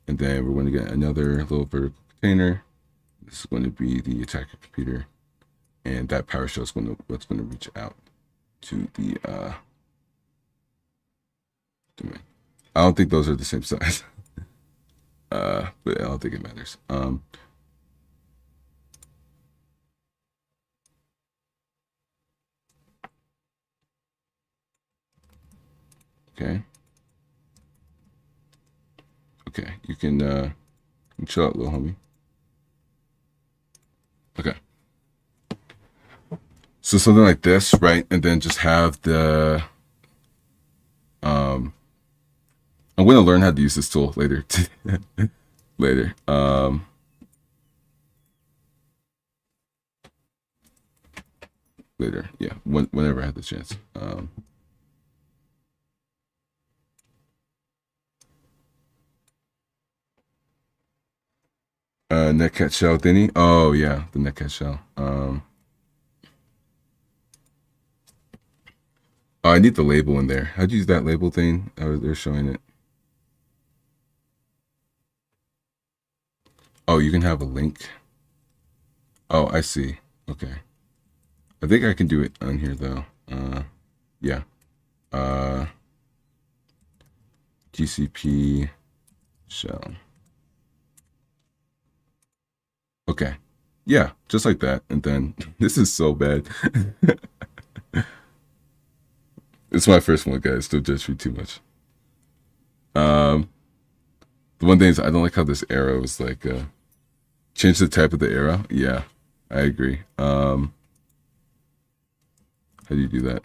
and then we're going to get another little vertical container. This is going to be the attacker computer, and that PowerShell is what's going to reach out to the domain. I don't think those are the same size, but I don't think it matters. Okay. Okay, you can chill out, little homie. Okay. So something like this, right? And then just have the I'm going to learn how to use this tool later. Later. Later. Yeah, whenever I have the chance. Netcat shell thingy. Oh yeah, the netcat shell. Oh, I need the label in there. How'd you use that label thing? They're showing it. Oh, you can have a link. Oh, I see. Okay. I think I can do it on here though. Yeah. GCP shell. Okay. Yeah, just like that. And then this is so bad. It's my first one, guys. Don't judge me too much. The one thing is I don't like how this arrow is like change the type of the arrow. Yeah, I agree. How do you do that?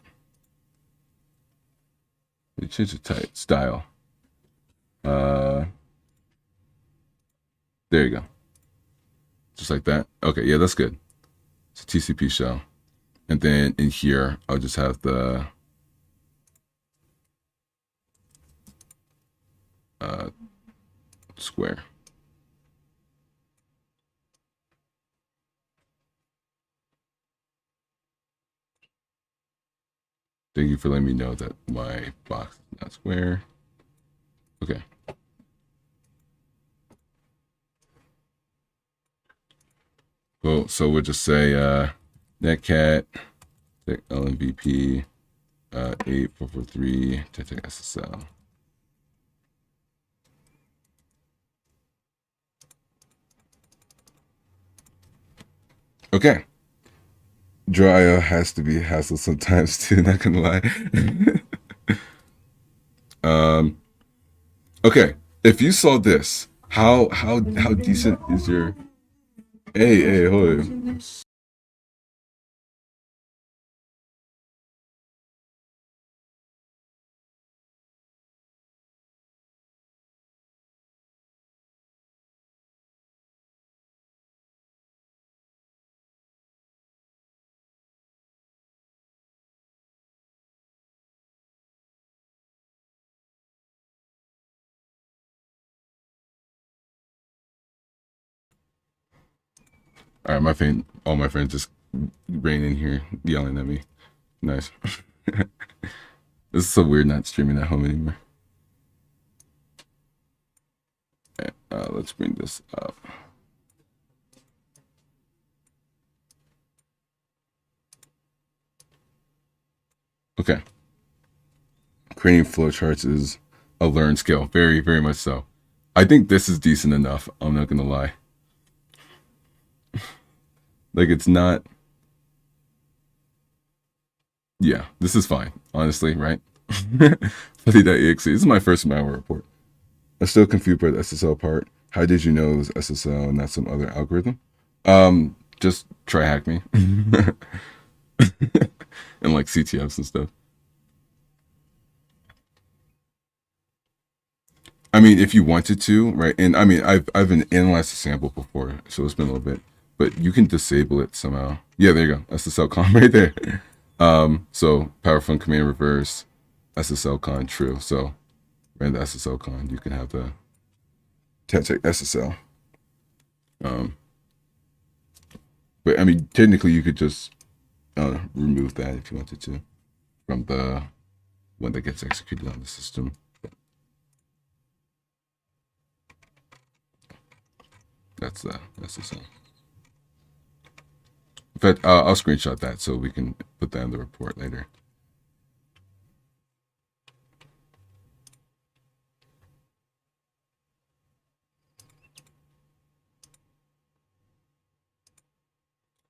You change the type style. There you go. Just like that. Okay, yeah, that's good. It's a TCP shell. And then in here, I'll just have the square. Thank you for letting me know that my box is not square. Okay. Cool. So we'll just say netcat LMVP 8443 SSL. Okay. Dry has to be a hassle sometimes too, not gonna lie. Okay. If you saw this, how decent is your hey, hold on. All right, all my friends just ran in here yelling at me. Nice. This is so weird not streaming at home anymore. Okay, let's bring this up. Okay. Creating flowcharts is a learned skill. Very, very much so. I think this is decent enough. I'm not going to lie. Like, it's not. Yeah, this is fine, honestly, right? Fuzzy.exe. This is my first malware report. I still confused by the SSL part. How did you know it was SSL and not some other algorithm? Just try hack me and like CTFs and stuff. I mean, if you wanted to, right? And I mean, I've been analyzed the sample before, so it's been a little bit, but you can disable it somehow. Yeah, there you go. SSL con right there. So powerful command reverse, SSL con true. So ran the SSL con, you can have the check SSL. But I mean, technically, you could just remove that if you wanted to from the one that gets executed on the system. That's the SSL. In fact, I'll screenshot that so we can put that in the report later.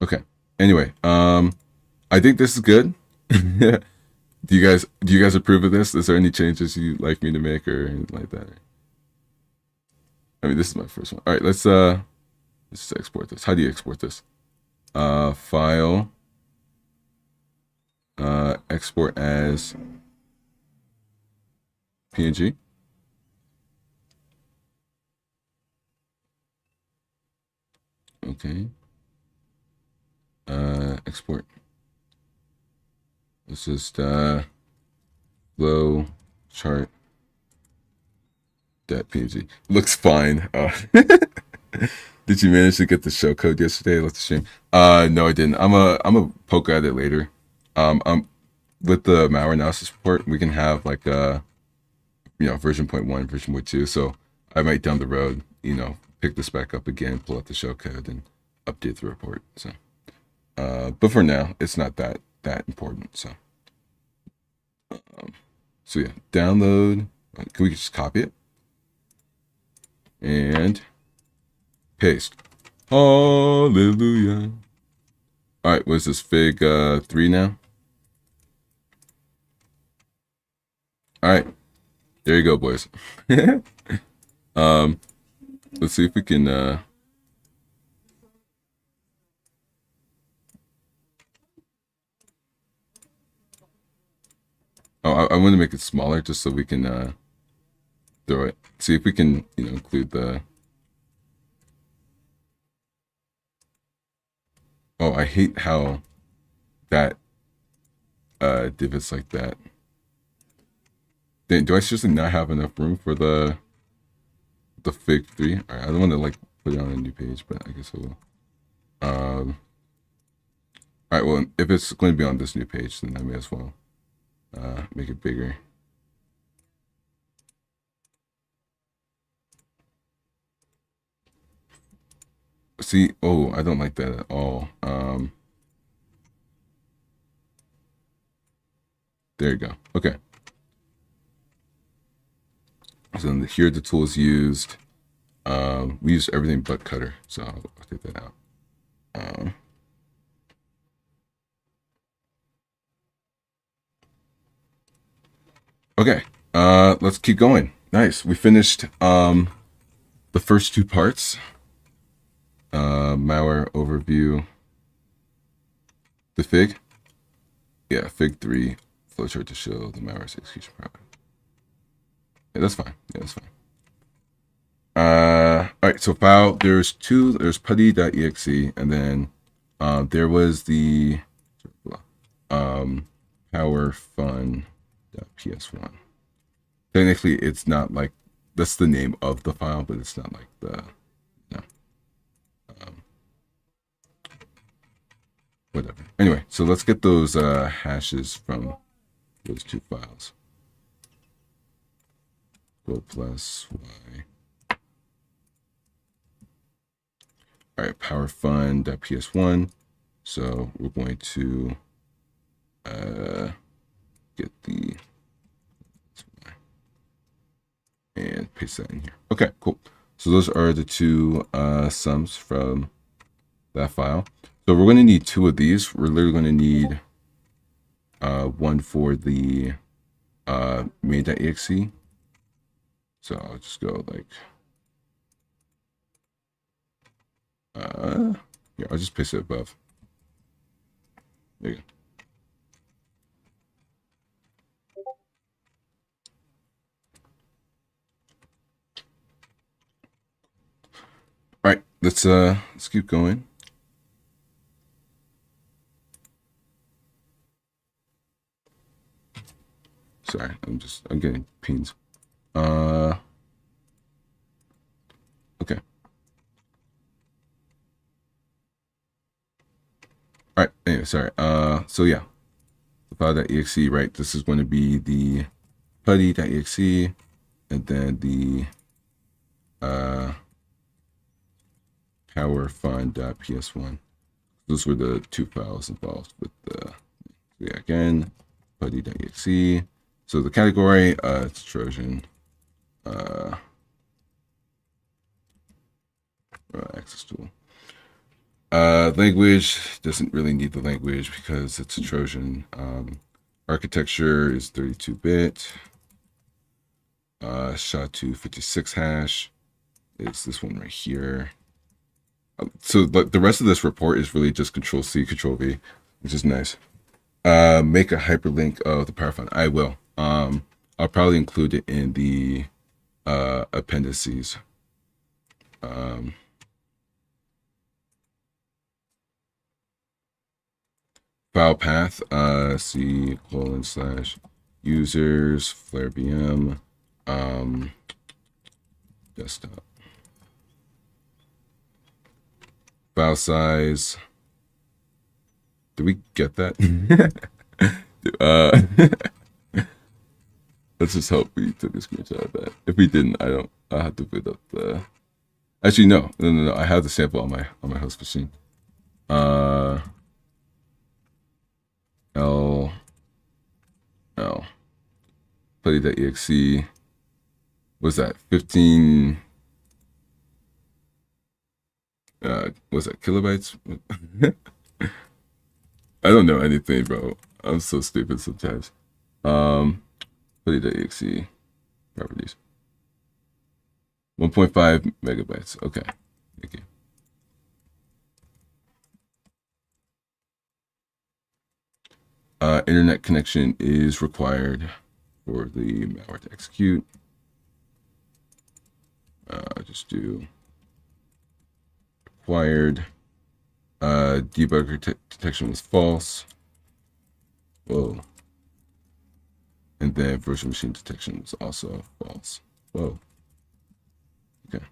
Okay. Anyway, I think this is good. Do you guys approve of this? Is there any changes you'd like me to make or anything like that? I mean, this is my first one. All right, let's export this. How do you export this? File, export as PNG. Okay. Export. This is flow chart .png. Looks fine. Did you manage to get the show code yesterday? That's a shame. No, I didn't. I'm a poke at it later. I'm with the malware analysis report. We can have like version 0.1, version 0.2. So I might down the road, pick this back up again, pull out the show code, and update the report. So, but for now, it's not that important. So, so yeah, download. Can we just copy it and paste? Hallelujah. All right, what is this, Fig 3 now? All right, there you go, boys. Let's see if we can. I want to make it smaller just so we can throw it. See if we can, include the. Oh, I hate how that divots like that. Do I seriously not have enough room for the Fig 3? All right, I don't want to like put it on a new page, but I guess I will. All right, well, if it's going to be on this new page, then I may as well make it bigger. See, oh, I don't like that at all. There you go. Okay. So here are the tools used. We use everything but Cutter, so I'll take that out. Okay, let's keep going. Nice. We finished the first two parts. Malware overview. The Fig. Yeah, Fig 3 flowchart to show the malware's execution pattern. Yeah, that's fine. Yeah, that's fine. All right, so file, there's putty.exe, and then there was the powerfun.ps1. Technically, it's not like, that's the name of the file, but it's not like the, whatever. Anyway, so let's get those hashes from those two files. Go plus y. All right, powerfun.ps1. So we're going to get the and paste that in here. Okay, cool. So those are the two sums from that file. So we're going to need two of these. We're literally going to need one for the main.exe. So I'll just go like Yeah, I'll just paste it above. There you go. All right, let's keep going. Sorry, I'm getting pings. Okay. All right. Anyway, sorry. So yeah, the file.exe, right? This is going to be the putty.exe, and then the powerfun.ps1. Those were the two files involved with the. So yeah, again, putty.exe. So the category, it's Trojan. Access tool. Language doesn't really need the language because it's a Trojan. Architecture is 32-bit. SHA-256 hash is this one right here. So the rest of this report is really just Control C, Control V, which is nice. Make a hyperlink of the PowerFund. I will. I'll probably include it in the appendices. File path, C:/users, Flare VM, desktop. File size. Did we get that? Let's just hope we took a screenshot of that. If we didn't, I'll have to put up the. Actually, no. I have the sample on my host machine. L putty.exe. Was that 15? Was that kilobytes? I don't know anything, bro. I'm so stupid sometimes. Putty.exe properties. 1.5 megabytes. Okay. Thank you. Internet connection is required for the malware to execute. Just do required. Debugger detection was false. Whoa. And then virtual machine detection was also false. Whoa. Okay.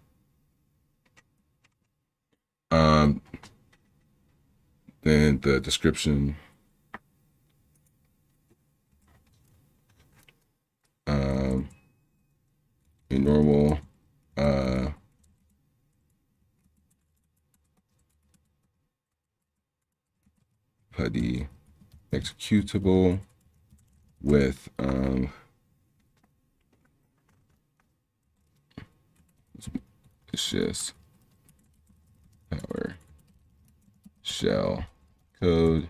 Then the description. A normal putty executable with it's just PowerShell code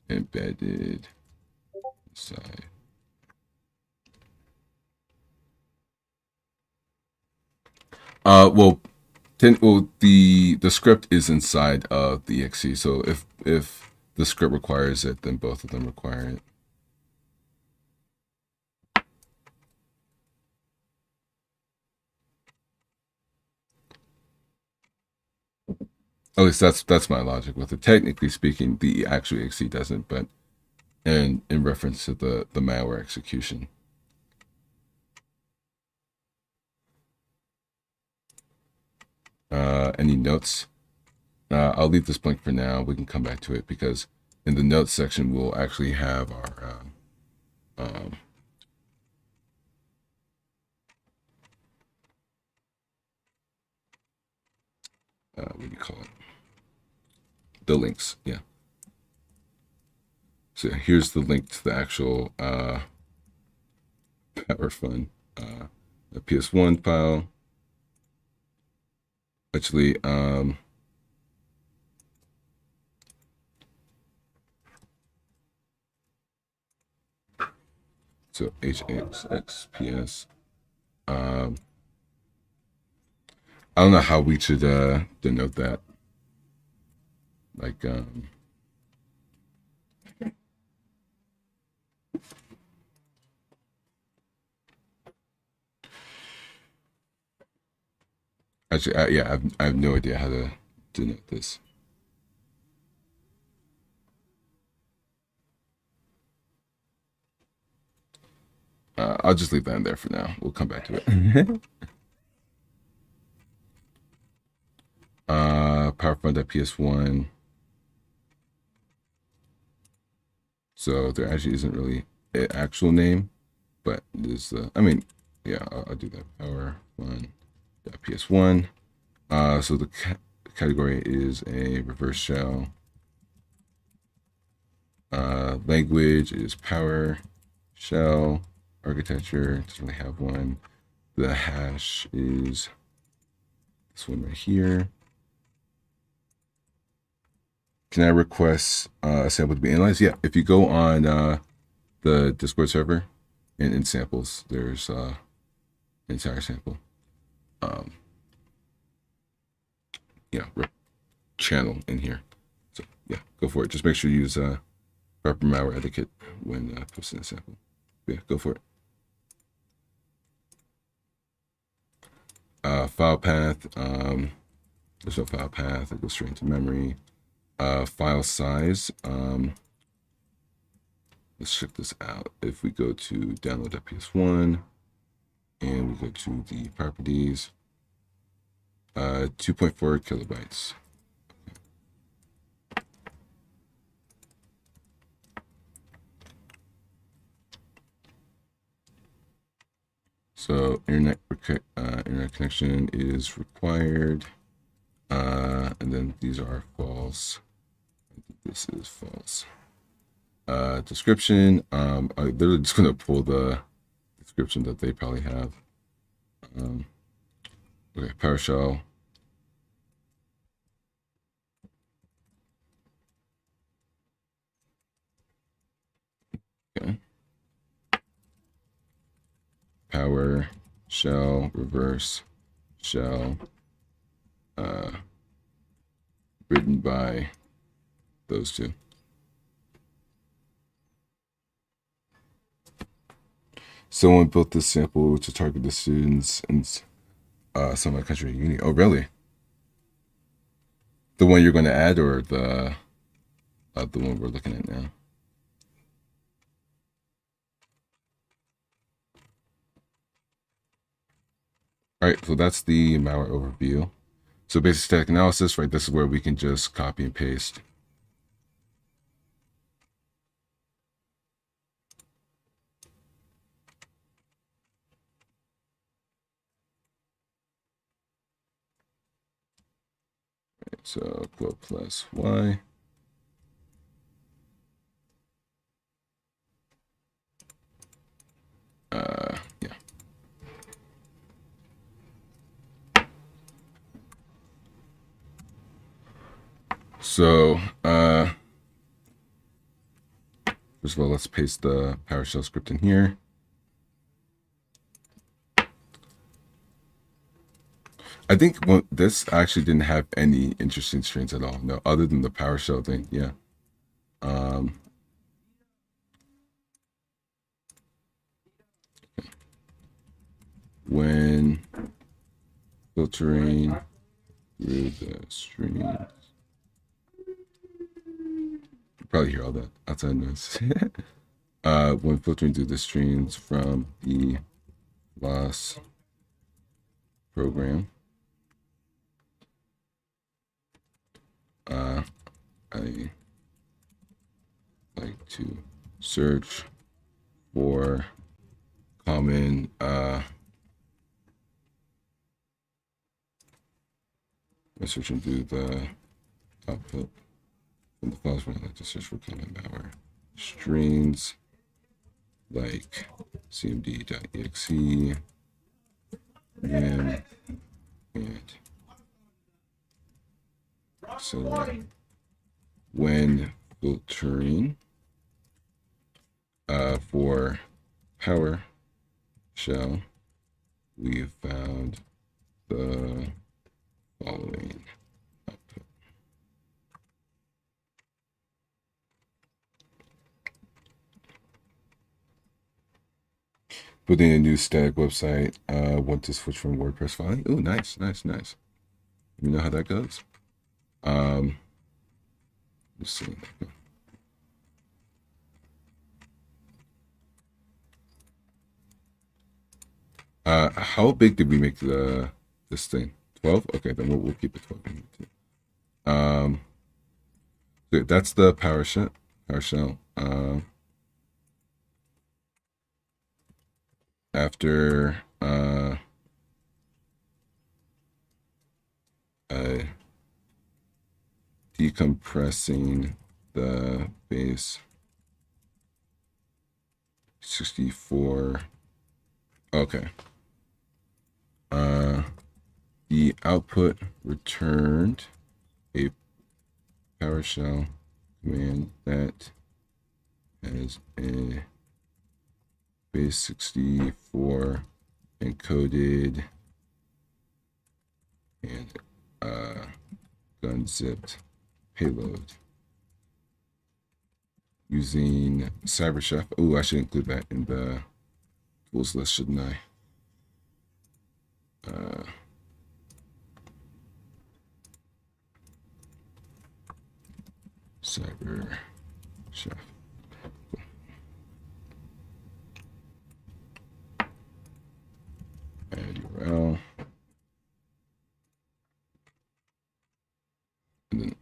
embedded inside. Well, the script is inside of the exe. So if the script requires it, then both of them require it. At least that's my logic with it. Technically speaking, the actual exe doesn't, but in reference to the malware execution. Any notes? I'll leave this blank for now. We can come back to it because in the notes section we'll actually have our what do you call it? The links, yeah. So here's the link to the actual PowerFund the PS1 file. Actually, so HXXPS. I don't know how we should denote that. Like, actually, yeah, I have no idea how to denote this. I'll just leave that in there for now. We'll come back to it. PowerFund.ps1. So there actually isn't really an actual name, but there's I mean, yeah, I'll do that. PowerFund.ps1. So the category is a reverse shell. Language is PowerShell. Architecture doesn't really have one. The hash is this one right here. Can I request a sample to be analyzed? Yeah, if you go on the Discord server and in samples, there's an entire sample. Yeah, channel in here. So yeah, go for it. Just make sure you use proper malware etiquette when posting a sample. Yeah, go for it. File path. There's no file path. It goes straight into memory. File size. Let's check this out. If we go to download.ps1 and we go to the properties, 2.4 kilobytes. So internet connection is required, and then these are false. This is false. Description. I'm literally just gonna pull the description that they probably have. Okay, PowerShell. Okay. PowerShell reverse shell. Written by those two. Someone built this sample to target the students in some country uni. Oh, really? The one you're going to add, or the one we're looking at now? All right, so that's the malware overview. So basic static analysis, right? This is where we can just copy and paste. Right, so quote plus y. Yeah. So first of all, let's paste the PowerShell script in here. I think this actually didn't have any interesting strings at all. No, other than the PowerShell thing. Yeah. When filtering through the strings, you probably hear all that outside noise. When filtering through the strings from the loss program, I like to search for common searching through the output from the files, I like to search for common malware strings like cmd.exe, and so when filtering for PowerShell, we found the following output. Building a new static website. Want to switch from WordPress filing. Oh, nice. You know how that goes. Let's see. How big did we make this thing? 12? Okay, then we'll keep it 12. So that's the PowerShell. After decompressing the base 64. Okay. The output returned a PowerShell command that has a base 64 encoded and unzipped payload using CyberChef. Oh, I should include that in the tools list, shouldn't I? CyberChef. Add URL. And then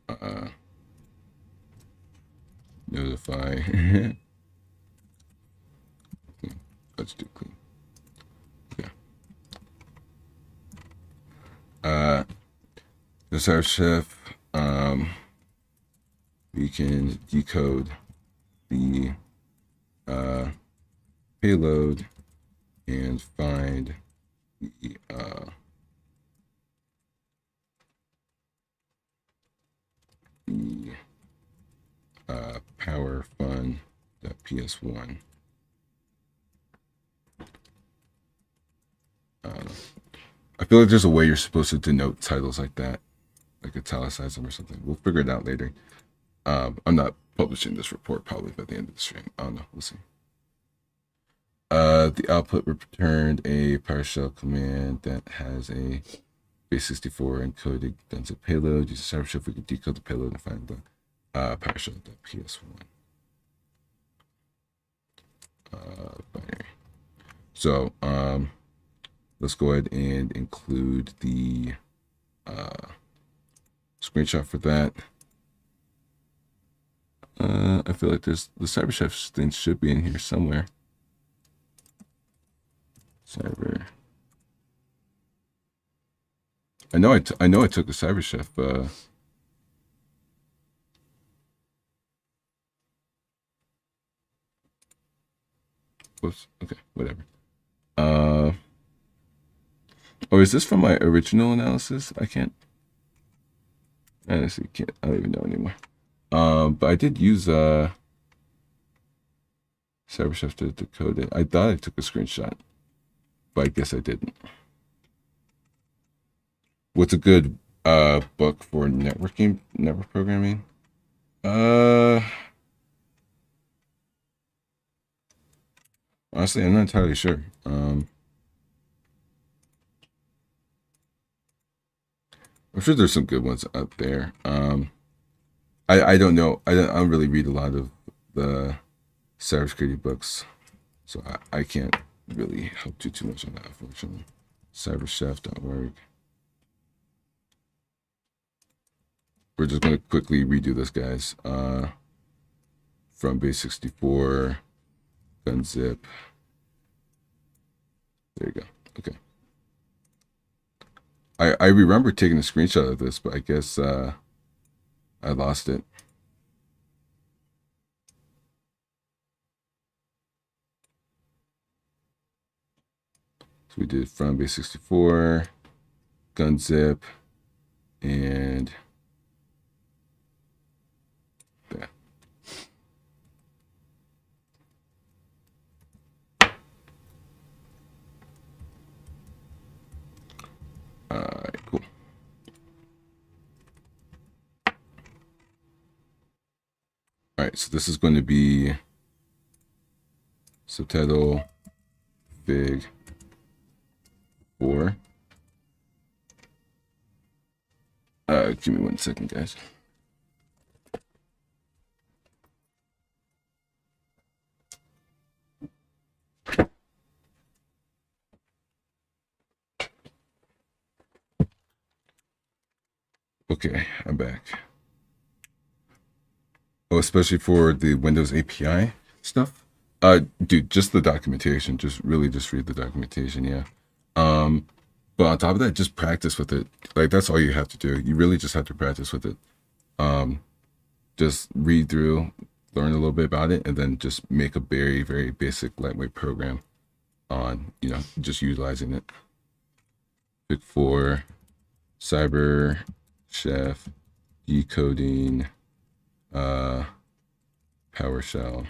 notify. Let's do clean. Yeah. The CyberChef, we can decode the payload and find the power fun.ps1. I feel like there's a way you're supposed to denote titles like that, like italicize them or something. We'll figure it out later. I'm not publishing this report probably by the end of the stream. I don't know. We'll see. The output returned a PowerShell command that has a base64 encoded unzipped payload. Using CyberShef, we can decode the payload and find the PowerShell.ps1 binary. So let's go ahead and include the screenshot for that. I feel like there's the CyberChef thing should be in here somewhere. Cyber. I know I took the CyberChef. Whoops. Okay, whatever. Or is this from my original analysis? I can't. I honestly can't. I don't even know anymore. But I did use CyberChef to decode it. I thought I took a screenshot, but I guess I didn't. What's a good book for network programming? Honestly, I'm not entirely sure. I'm sure there's some good ones out there. I don't know. I don't really read a lot of the cybersecurity books, so I can't really help you too much on that, unfortunately. Cyberchef.org. We're just going to quickly redo this, guys. From base 64, unzip. There you go. Okay. I remember taking a screenshot of this, but I guess I lost it. So we did from base 64, gunzip, and that. All right, cool. All right, so this is going to be subtitle config for. Give me 1 second, guys. Okay, I'm back. Oh, especially for the Windows API stuff. Dude, just the documentation. Just read the documentation. Yeah. But on top of that, just practice with it. Like that's all you have to do. You really just have to practice with it. Just read through, learn a little bit about it, and then just make a very, very basic lightweight program on, just utilizing it. Pick for Cyber Chef decoding PowerShell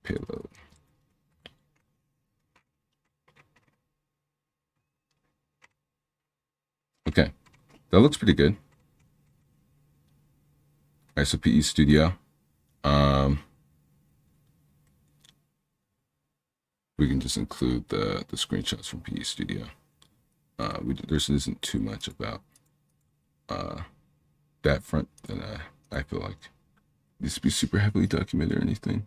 payload. Okay, that looks pretty good. All right, so PE Studio. We can just include the screenshots from PE Studio. There isn't too much about that front that I feel like needs to be super heavily documented or anything.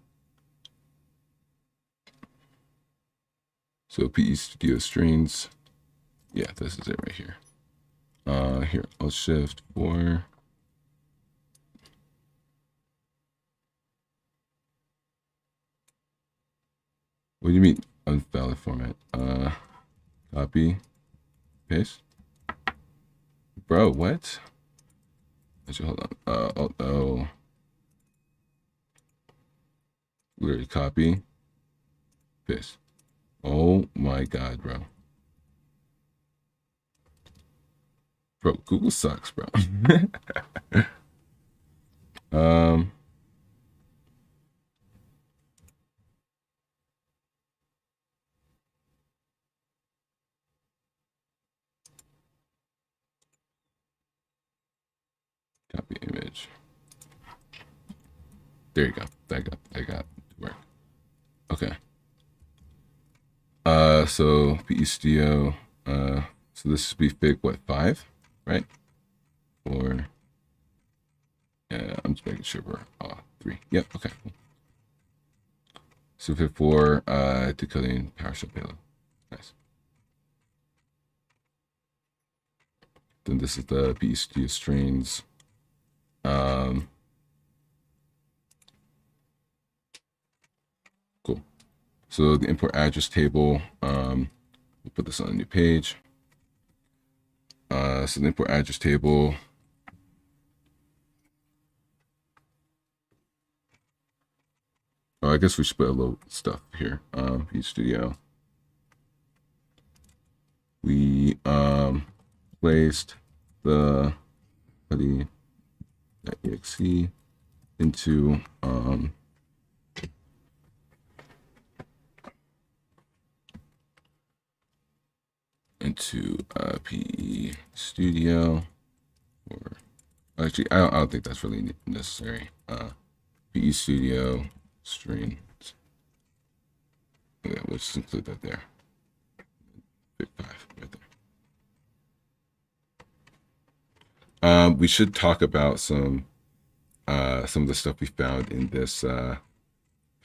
So PE Studio strings. Yeah, this is it right here. Here, I'll shift 4. What do you mean unvalid format? Copy, paste. Bro, what? Actually, hold on. Oh. Literally copy, paste. Oh my god, bro. Bro, Google sucks, bro. Copy image. There you go. That got to work. Okay. So PE Studio. So this should be fig what 5, right? Or yeah, I'm just making sure we're 3. Yep. Okay. So fig 4, decoding PowerShell payload. Nice. Then this is the PE Studio strings. Cool. So the import address table, we'll put this on a new page. So the import address table. Oh, I guess we should put a little stuff here. PE Studio. We placed the putty.exe into PE Studio. Or actually, I don't think that's really necessary. PE Studio strings. Okay, let's just include that there. Big 5 right there. We should talk about some of the stuff we found in this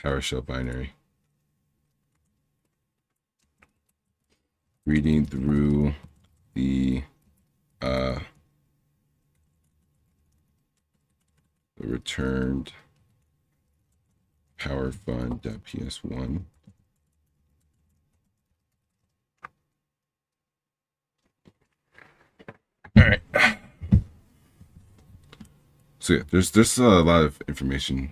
PowerShell binary. Reading through the returned powerfund.ps1. All right. So yeah, there's a lot of information.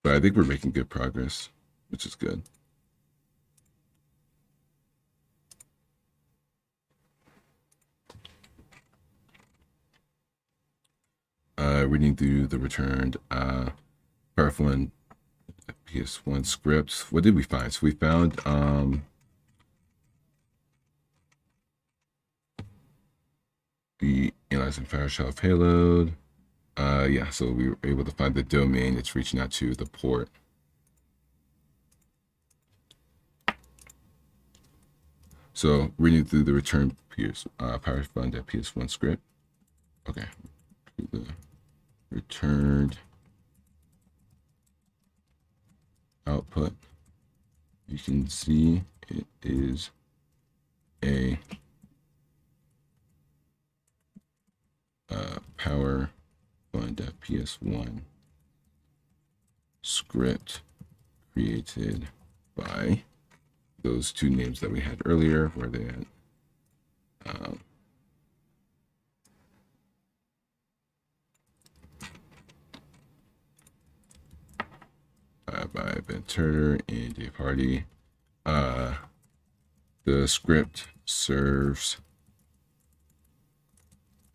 But I think we're making good progress, which is good. Reading through the returned powerfund PS1 scripts. What did we find? So we found the analyzing PowerShell payload. Yeah, so we were able to find the domain. It's reaching out to the port. So reading through the return power fund ps1 script. Okay, the returned output. You can see it is a power fund.ps1 script created by those two names that we had earlier, where they had by Ben Turner and Dave Hardy. The script serves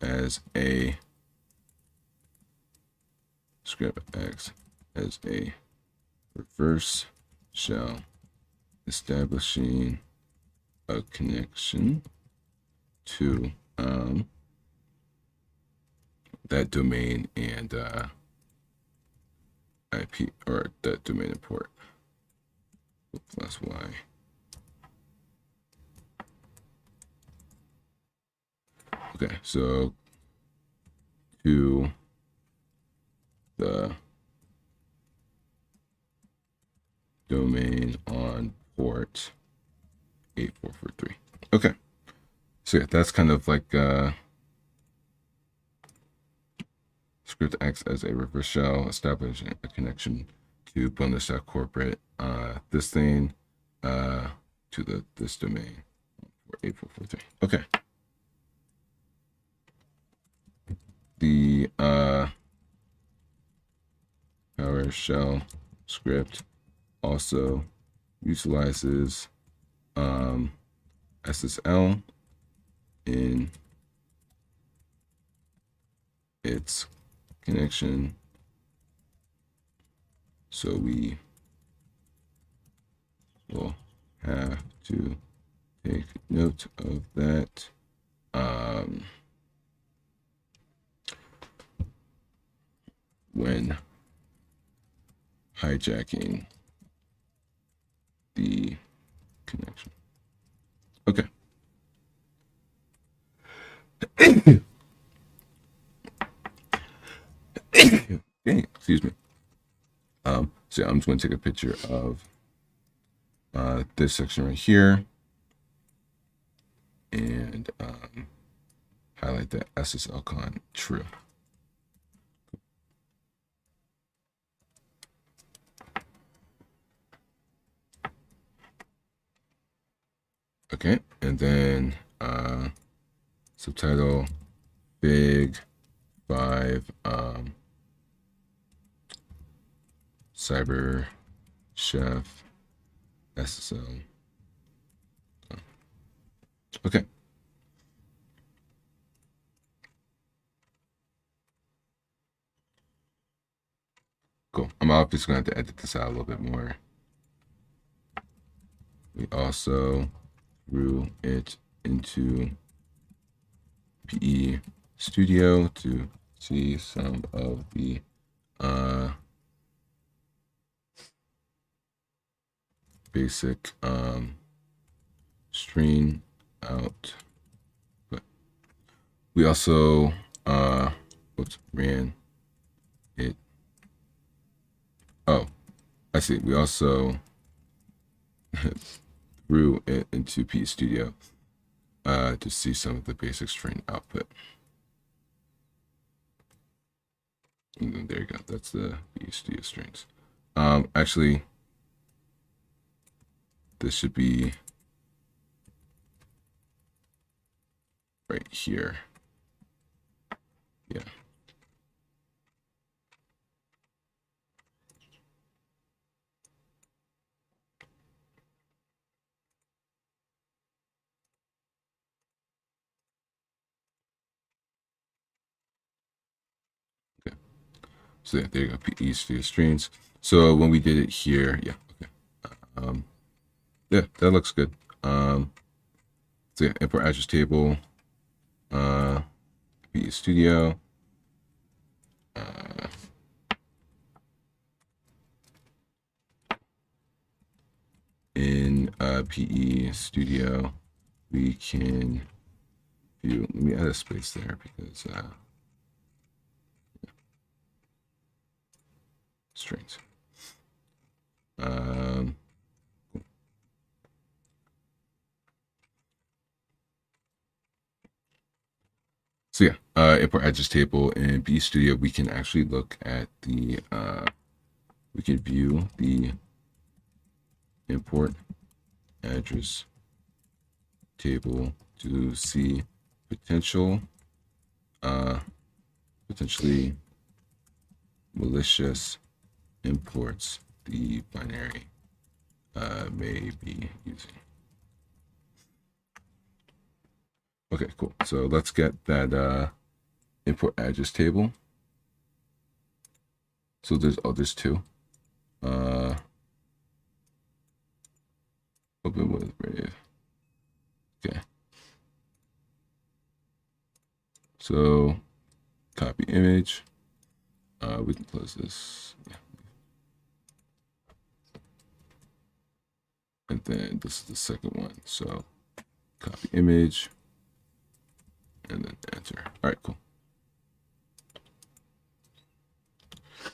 as a script acts as a reverse shell, establishing a connection to that domain and IP, or that domain and port. Plus Y. Okay, so to the domain on port 8443. Okay, so yeah, that's kind of like script acts as a reverse shell, establishing a connection to bonus.corporate this thing to this domain for 8443. Okay. The PowerShell script also utilizes SSL in its connection. So we will have to take note of that. When hijacking the connection. Okay. Excuse me. So yeah, I'm just going to take a picture of this section right here and highlight the SSL con true. Okay, and then subtitle big 5 cyber chef SSL. Okay. Cool. I'm obviously going to have to edit this out a little bit more. We also threw it into PE Studio to see some of the basic string out. But we also ran it. Oh, I see. We also threw it into PE Studio to see some of the basic string output. And then there you go. That's the PE Studio strings. Actually, this should be right here. Yeah. Okay. So there you go. PE Studio strings. So when we did it here, yeah. Okay. Yeah, that looks good. So yeah, import address table, PE Studio. in PE Studio, we can view. Let me add a space there because strings. So yeah, import address table in PE Studio. We can actually look at the. We can view the import address table to see potentially malicious imports the binary may be using. Okay, cool. So let's get that import address table. So there's two. Open with Brave. Okay. So copy image. We can close this. Yeah. And then this is the second one. So copy image and then enter. All right, cool.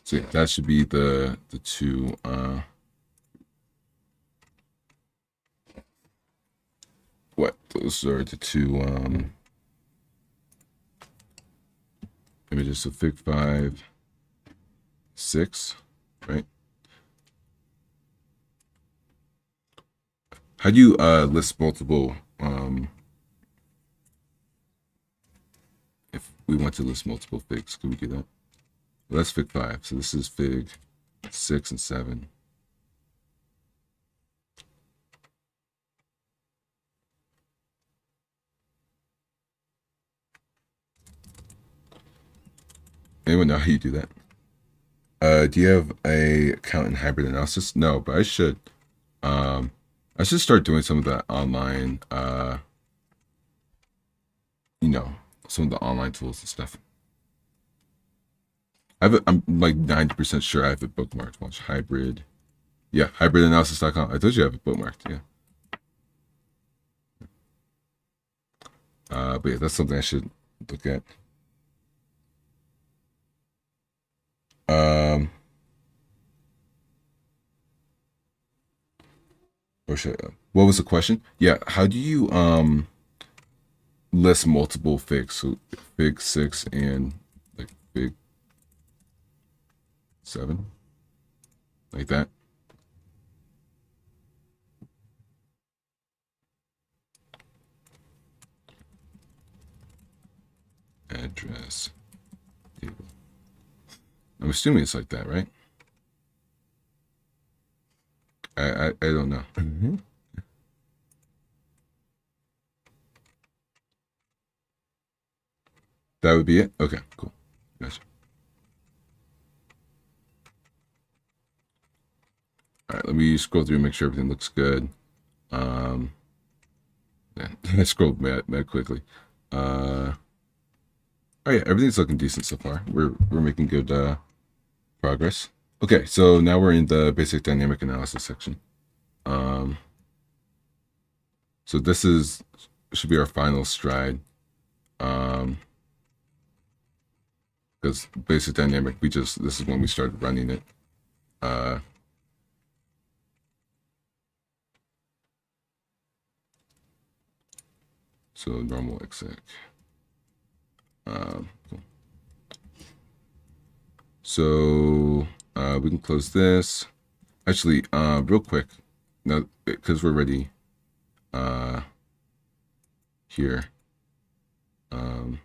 So yeah, that should be the two those are the two images. So Fig 5, 6, right? How do you list multiple if we want to list multiple figs, can we do that? Well, that's Fig 5. So this is Fig 6 and 7. Anyone know how you do that? Do you have a account in hybrid analysis? No, but I should. I should start doing some of the online, some of the online tools and stuff. I'm like 90% sure I have it bookmarked. Watch hybrid. Yeah, hybridanalysis.com. I told you I have it bookmarked. Yeah. But yeah, that's something I should look at. Or should what was the question? Yeah, how do you list multiple figs? So Fig 6 and like Fig 7, like that. Address table. I'm assuming it's like that, right? I don't know. That would be it? Okay, cool. Gotcha. All right, let me scroll through and make sure everything looks good. Yeah, I scrolled mad quickly. Oh yeah, everything's looking decent so far. We're making good progress. Okay, so now we're in the basic dynamic analysis section. So this should be our final stride. Because basic dynamic, this is when we started running it. So normal exec. Cool. So we can close this. Actually, real quick, now because we're ready here. Yeah,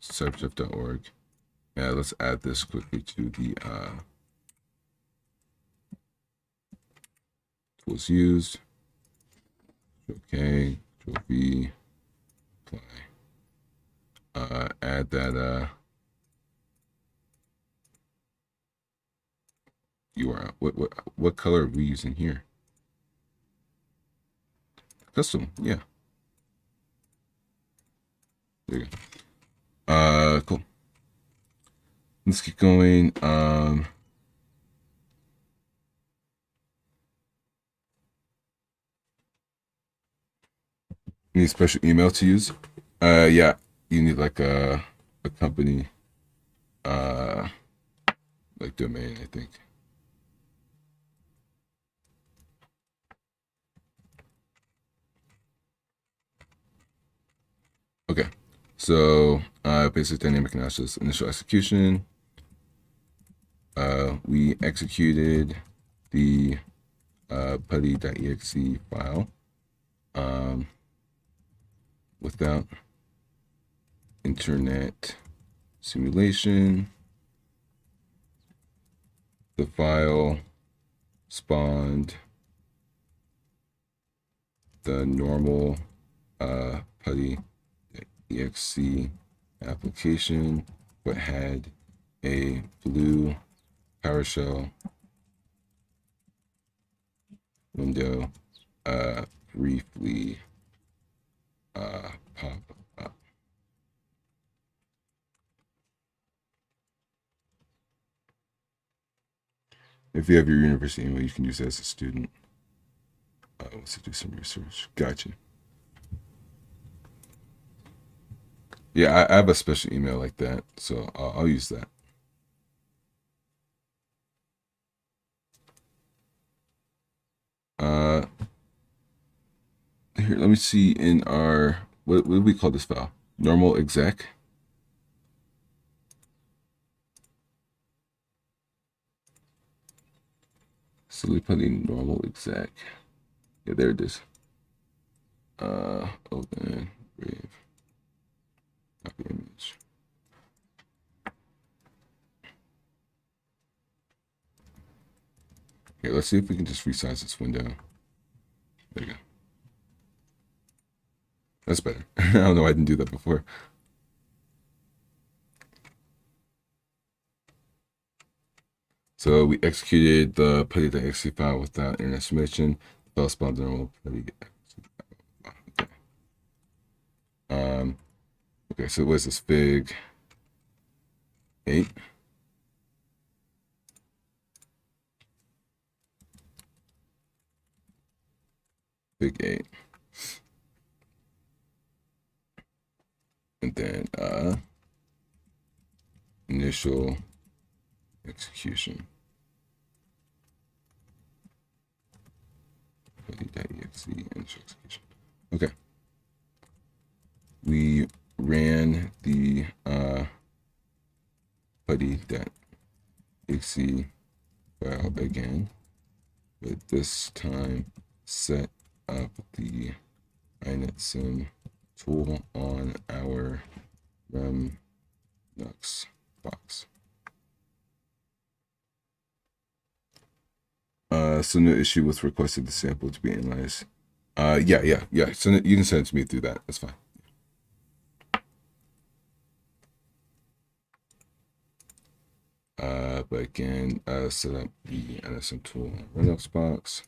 cyberjeff.org. Yeah, let's add this quickly to the tools used. Okay, Control V, apply. Add that URL. What color are we using here? Custom, yeah. There you go. Cool. Let's keep going. Need a special email to use? Yeah, you need like a company, uh, like domain, I think. Okay, so basic dynamic analysis, initial execution. We executed the putty.exe file without internet simulation. The file spawned the normal putty.exe application, but had a blue PowerShell window briefly pop up. If you have your university email, you can use it as a student. Let's do some research. Gotcha. Yeah, I have a special email like that, so I'll use that. Here, let me see in our what do we call this file? Normal exec. So we put in normal exec. Yeah, there it is. Open Brave. Copy image. Okay, let's see if we can just resize this window. There you go. That's better. I don't know why I didn't do that before. So we executed the putty.exe file without internet submission. File spawned normal putty. Okay. Okay, so what's this? Fig 8. Fig 8. And then initial execution. Putty.exe initial execution. Okay. We ran the putty.exe file again, but this time set up the inetsim tool on our remnux box. So no issue with requested the sample to be analyzed. Yeah. So you can send it to me through that. That's fine. But again, set up the inetsim tool on Linux box.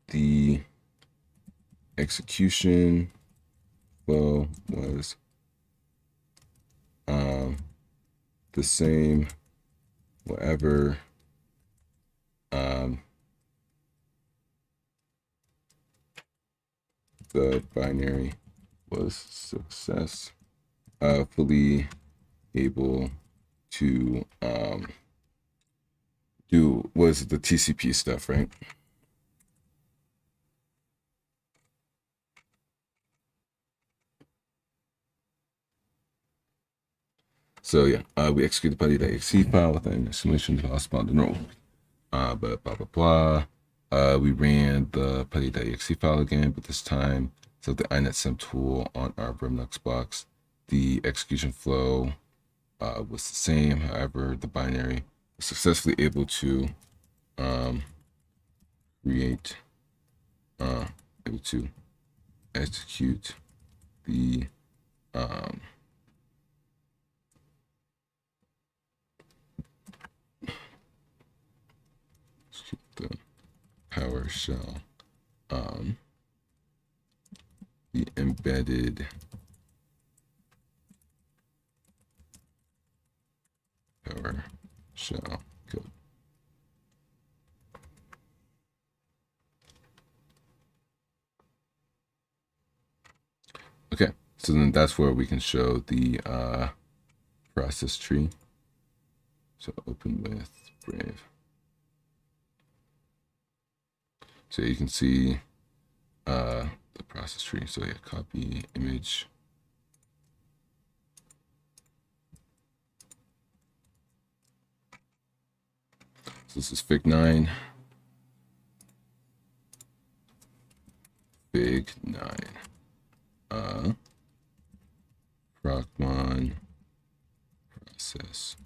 The execution flow was the same whatever the binary was successfully able to do was the TCP stuff, right? So yeah, we execute the putty.exe file with an simulation file spawned to normal. But blah blah blah. We ran the putty.exe file again, but this time so the inetsim tool on our Remnux box. The execution flow was the same. However, the binary was successfully able to create, able to execute the PowerShell, the embedded PowerShell code. Okay, so then that's where we can show the process tree. So open with Brave. So you can see the process tree. So yeah, copy image. So this is Fig9. Fig9. Procmon process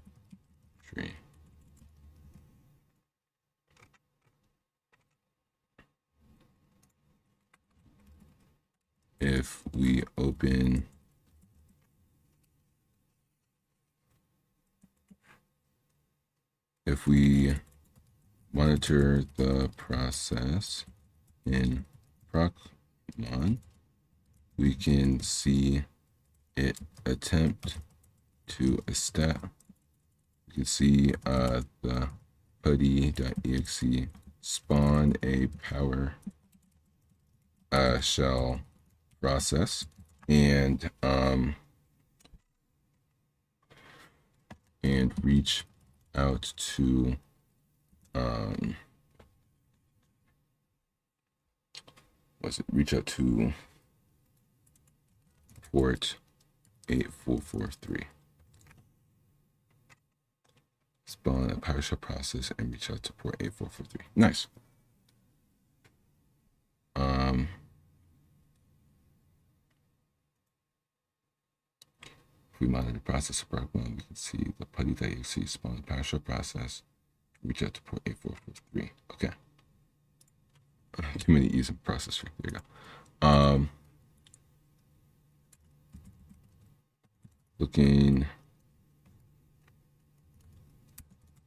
tree. If we open monitor the process in Procmon, we can see it attempt to a stat. You can see the putty.exe spawn a PowerShell process and reach out to reach out to port 8443. Spawn a PowerShell process and reach out to port 8443. Nice. If we monitor the process of Procmon, we can see the putty.exe spawn a PowerShell process, reach out to port 8443. Okay. Too many E's in process tree. There you go. Looking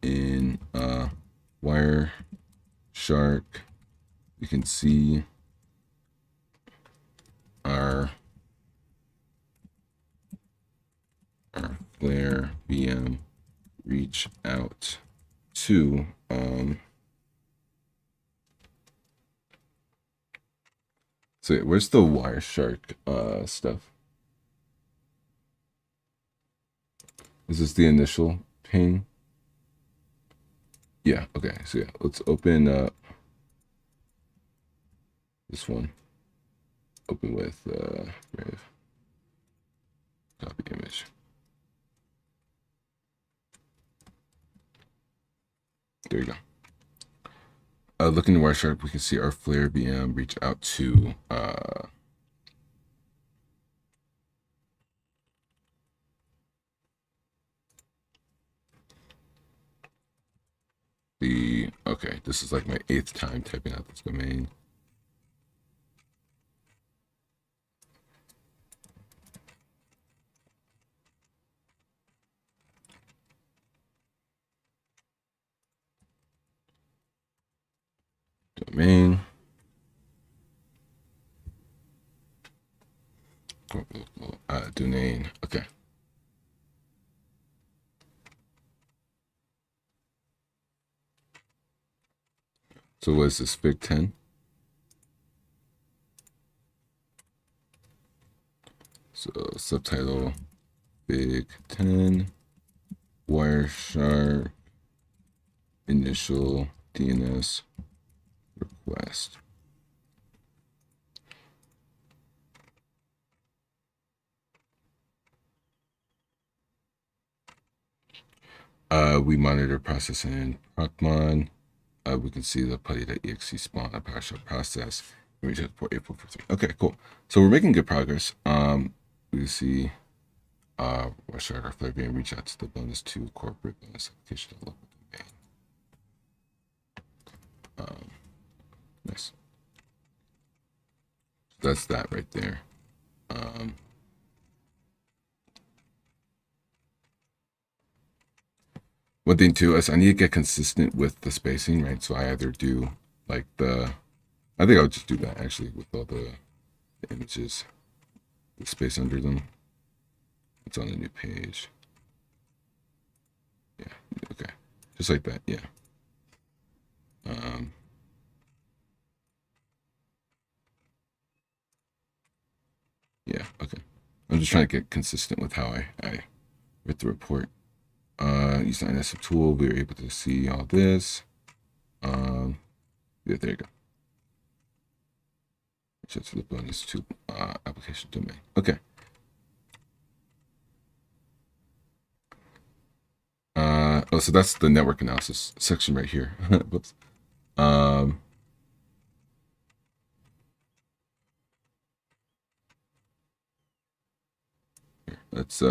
in Wireshark, you can see our Flare VM reach out to so where's the Wireshark stuff? Is this the initial ping? Yeah, okay, so yeah, let's open up this one. Open with Brave. Copy image. There you go. Looking at Wireshark, we can see our Flare VM reach out to okay, this is like my 8th time typing out this domain. Domain. Domain. Okay. So what is this? Fig 10? So subtitle Fig 10 Wireshark initial DNS request. We monitor process in Procmon. We can see the putty.exe spawn a PowerShell process. We just port 8443. Okay, cool. So we're making good progress. We see Wireshark our Flare VM reach out to the bonus 2 corporate bonus application local domain. Nice. That's that right there. One thing too is I need to get consistent with the spacing, right? So I either do like I think I would just do that actually with all the images, the space under them. It's on a new page. Yeah, okay. Just like that, yeah. Yeah, okay. I'm just trying to get consistent with how I write the report. Using the NSF tool, we were able to see all this. Yeah, there you go. Check to the bonus to application domain. Okay. Oh, so that's the network analysis section right here. Whoops. Here, let's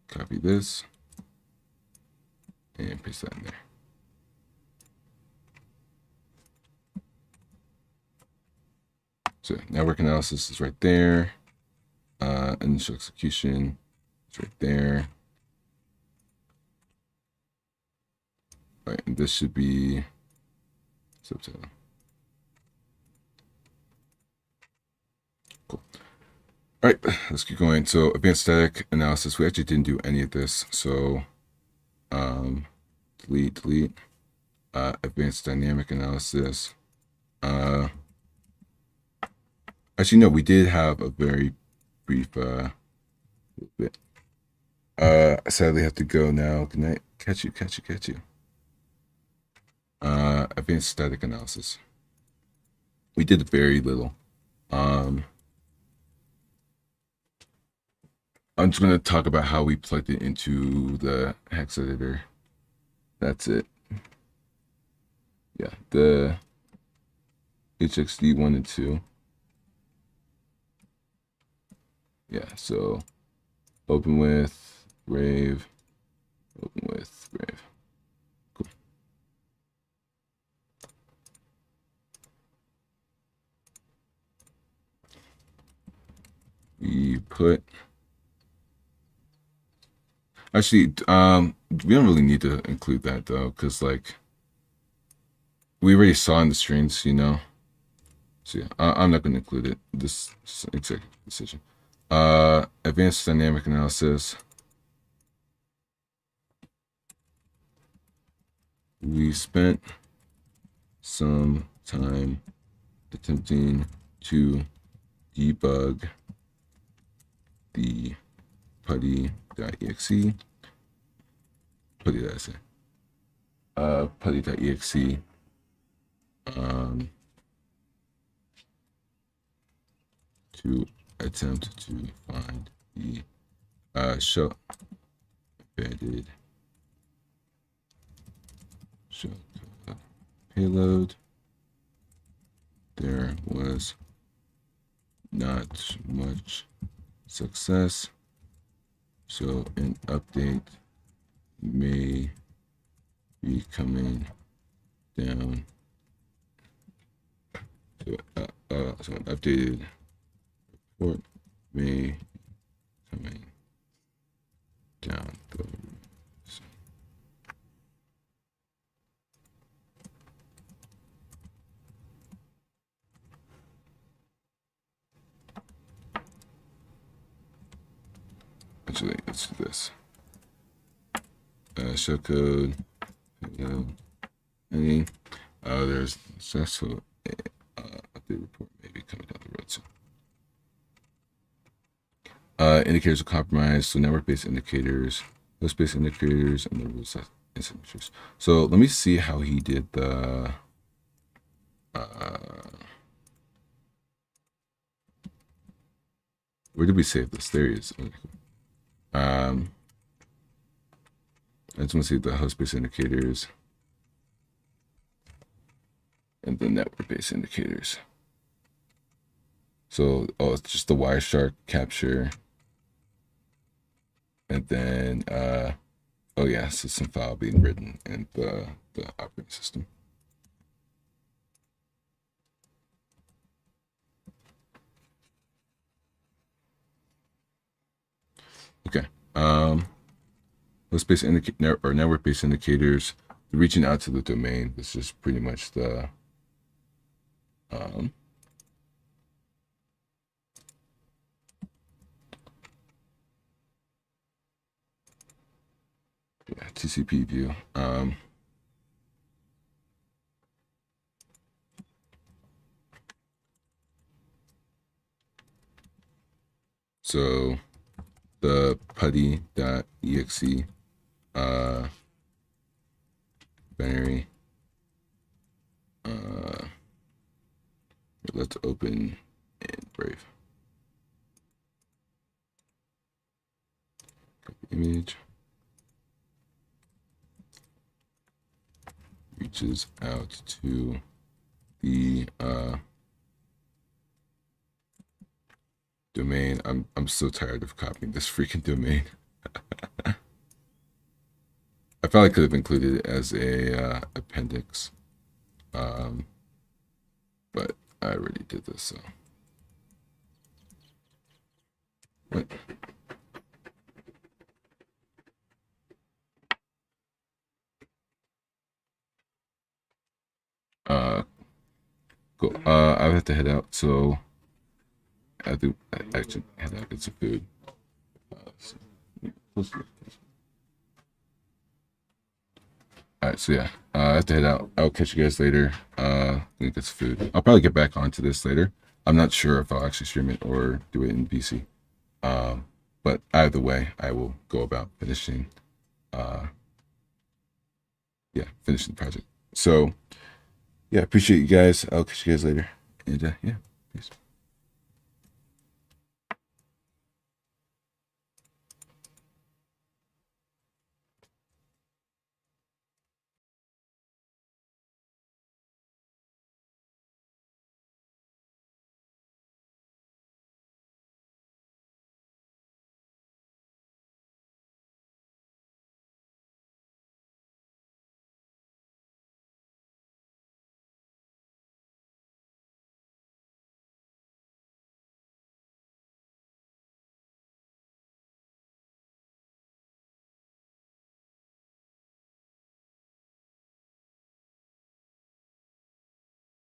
copy this and paste that in there. So network analysis is right there. Initial execution is right there. Right, and this should be subtitle. Cool. All right, let's keep going. So advanced static analysis, we actually didn't do any of this. So delete. Advanced dynamic analysis. Actually, no, we did have a very brief bit. I sadly have to go now. Good night. Catch you. Advanced static analysis. We did very little. I'm just going to talk about how we plugged it into the hex editor. That's it. Yeah, the HXD 1 and 2. Yeah, so open with Rave. Cool. We put, actually, we don't really need to include that though, because like we already saw in the strings, you know. So yeah, I'm not going to include it. This executive decision. Advanced dynamic analysis. We spent some time attempting to debug the putty.exe. Putty.exe. Putty.exe. To attempt to find the show embedded show payload. There was not much success, so an update may be coming down. So an updated report may coming down the Actually, let's do this. Show code. Any there's successful update report maybe coming down the road soon. Indicators of compromise, so network-based indicators, host-based indicators, and the root signatures. So let me see how he did the where did we save this? There he is. Okay. I just want to see the host-based indicators and the network-based indicators. So, it's just the Wireshark capture. And then, oh yeah, system file being written in the operating system. Okay. Host-based indicator or network-based indicators. reaching out to the domain is just pretty much the yeah, TCP view. So the putty.exe binary. Let's open in Brave. Image reaches out to the domain. I'm so tired of copying this freaking domain. I probably could have included it as a appendix, but I already did this. So what? Cool. I have to head out, so I have to actually head out get some food. All right, so yeah, I have to head out. I'll catch you guys later. Get some food. I'll probably get back onto this later. I'm not sure if I'll actually stream it or do it in PC. But either way, I will go about finishing. Finishing the project. So yeah, appreciate you guys. I'll catch you guys later. And yeah, peace.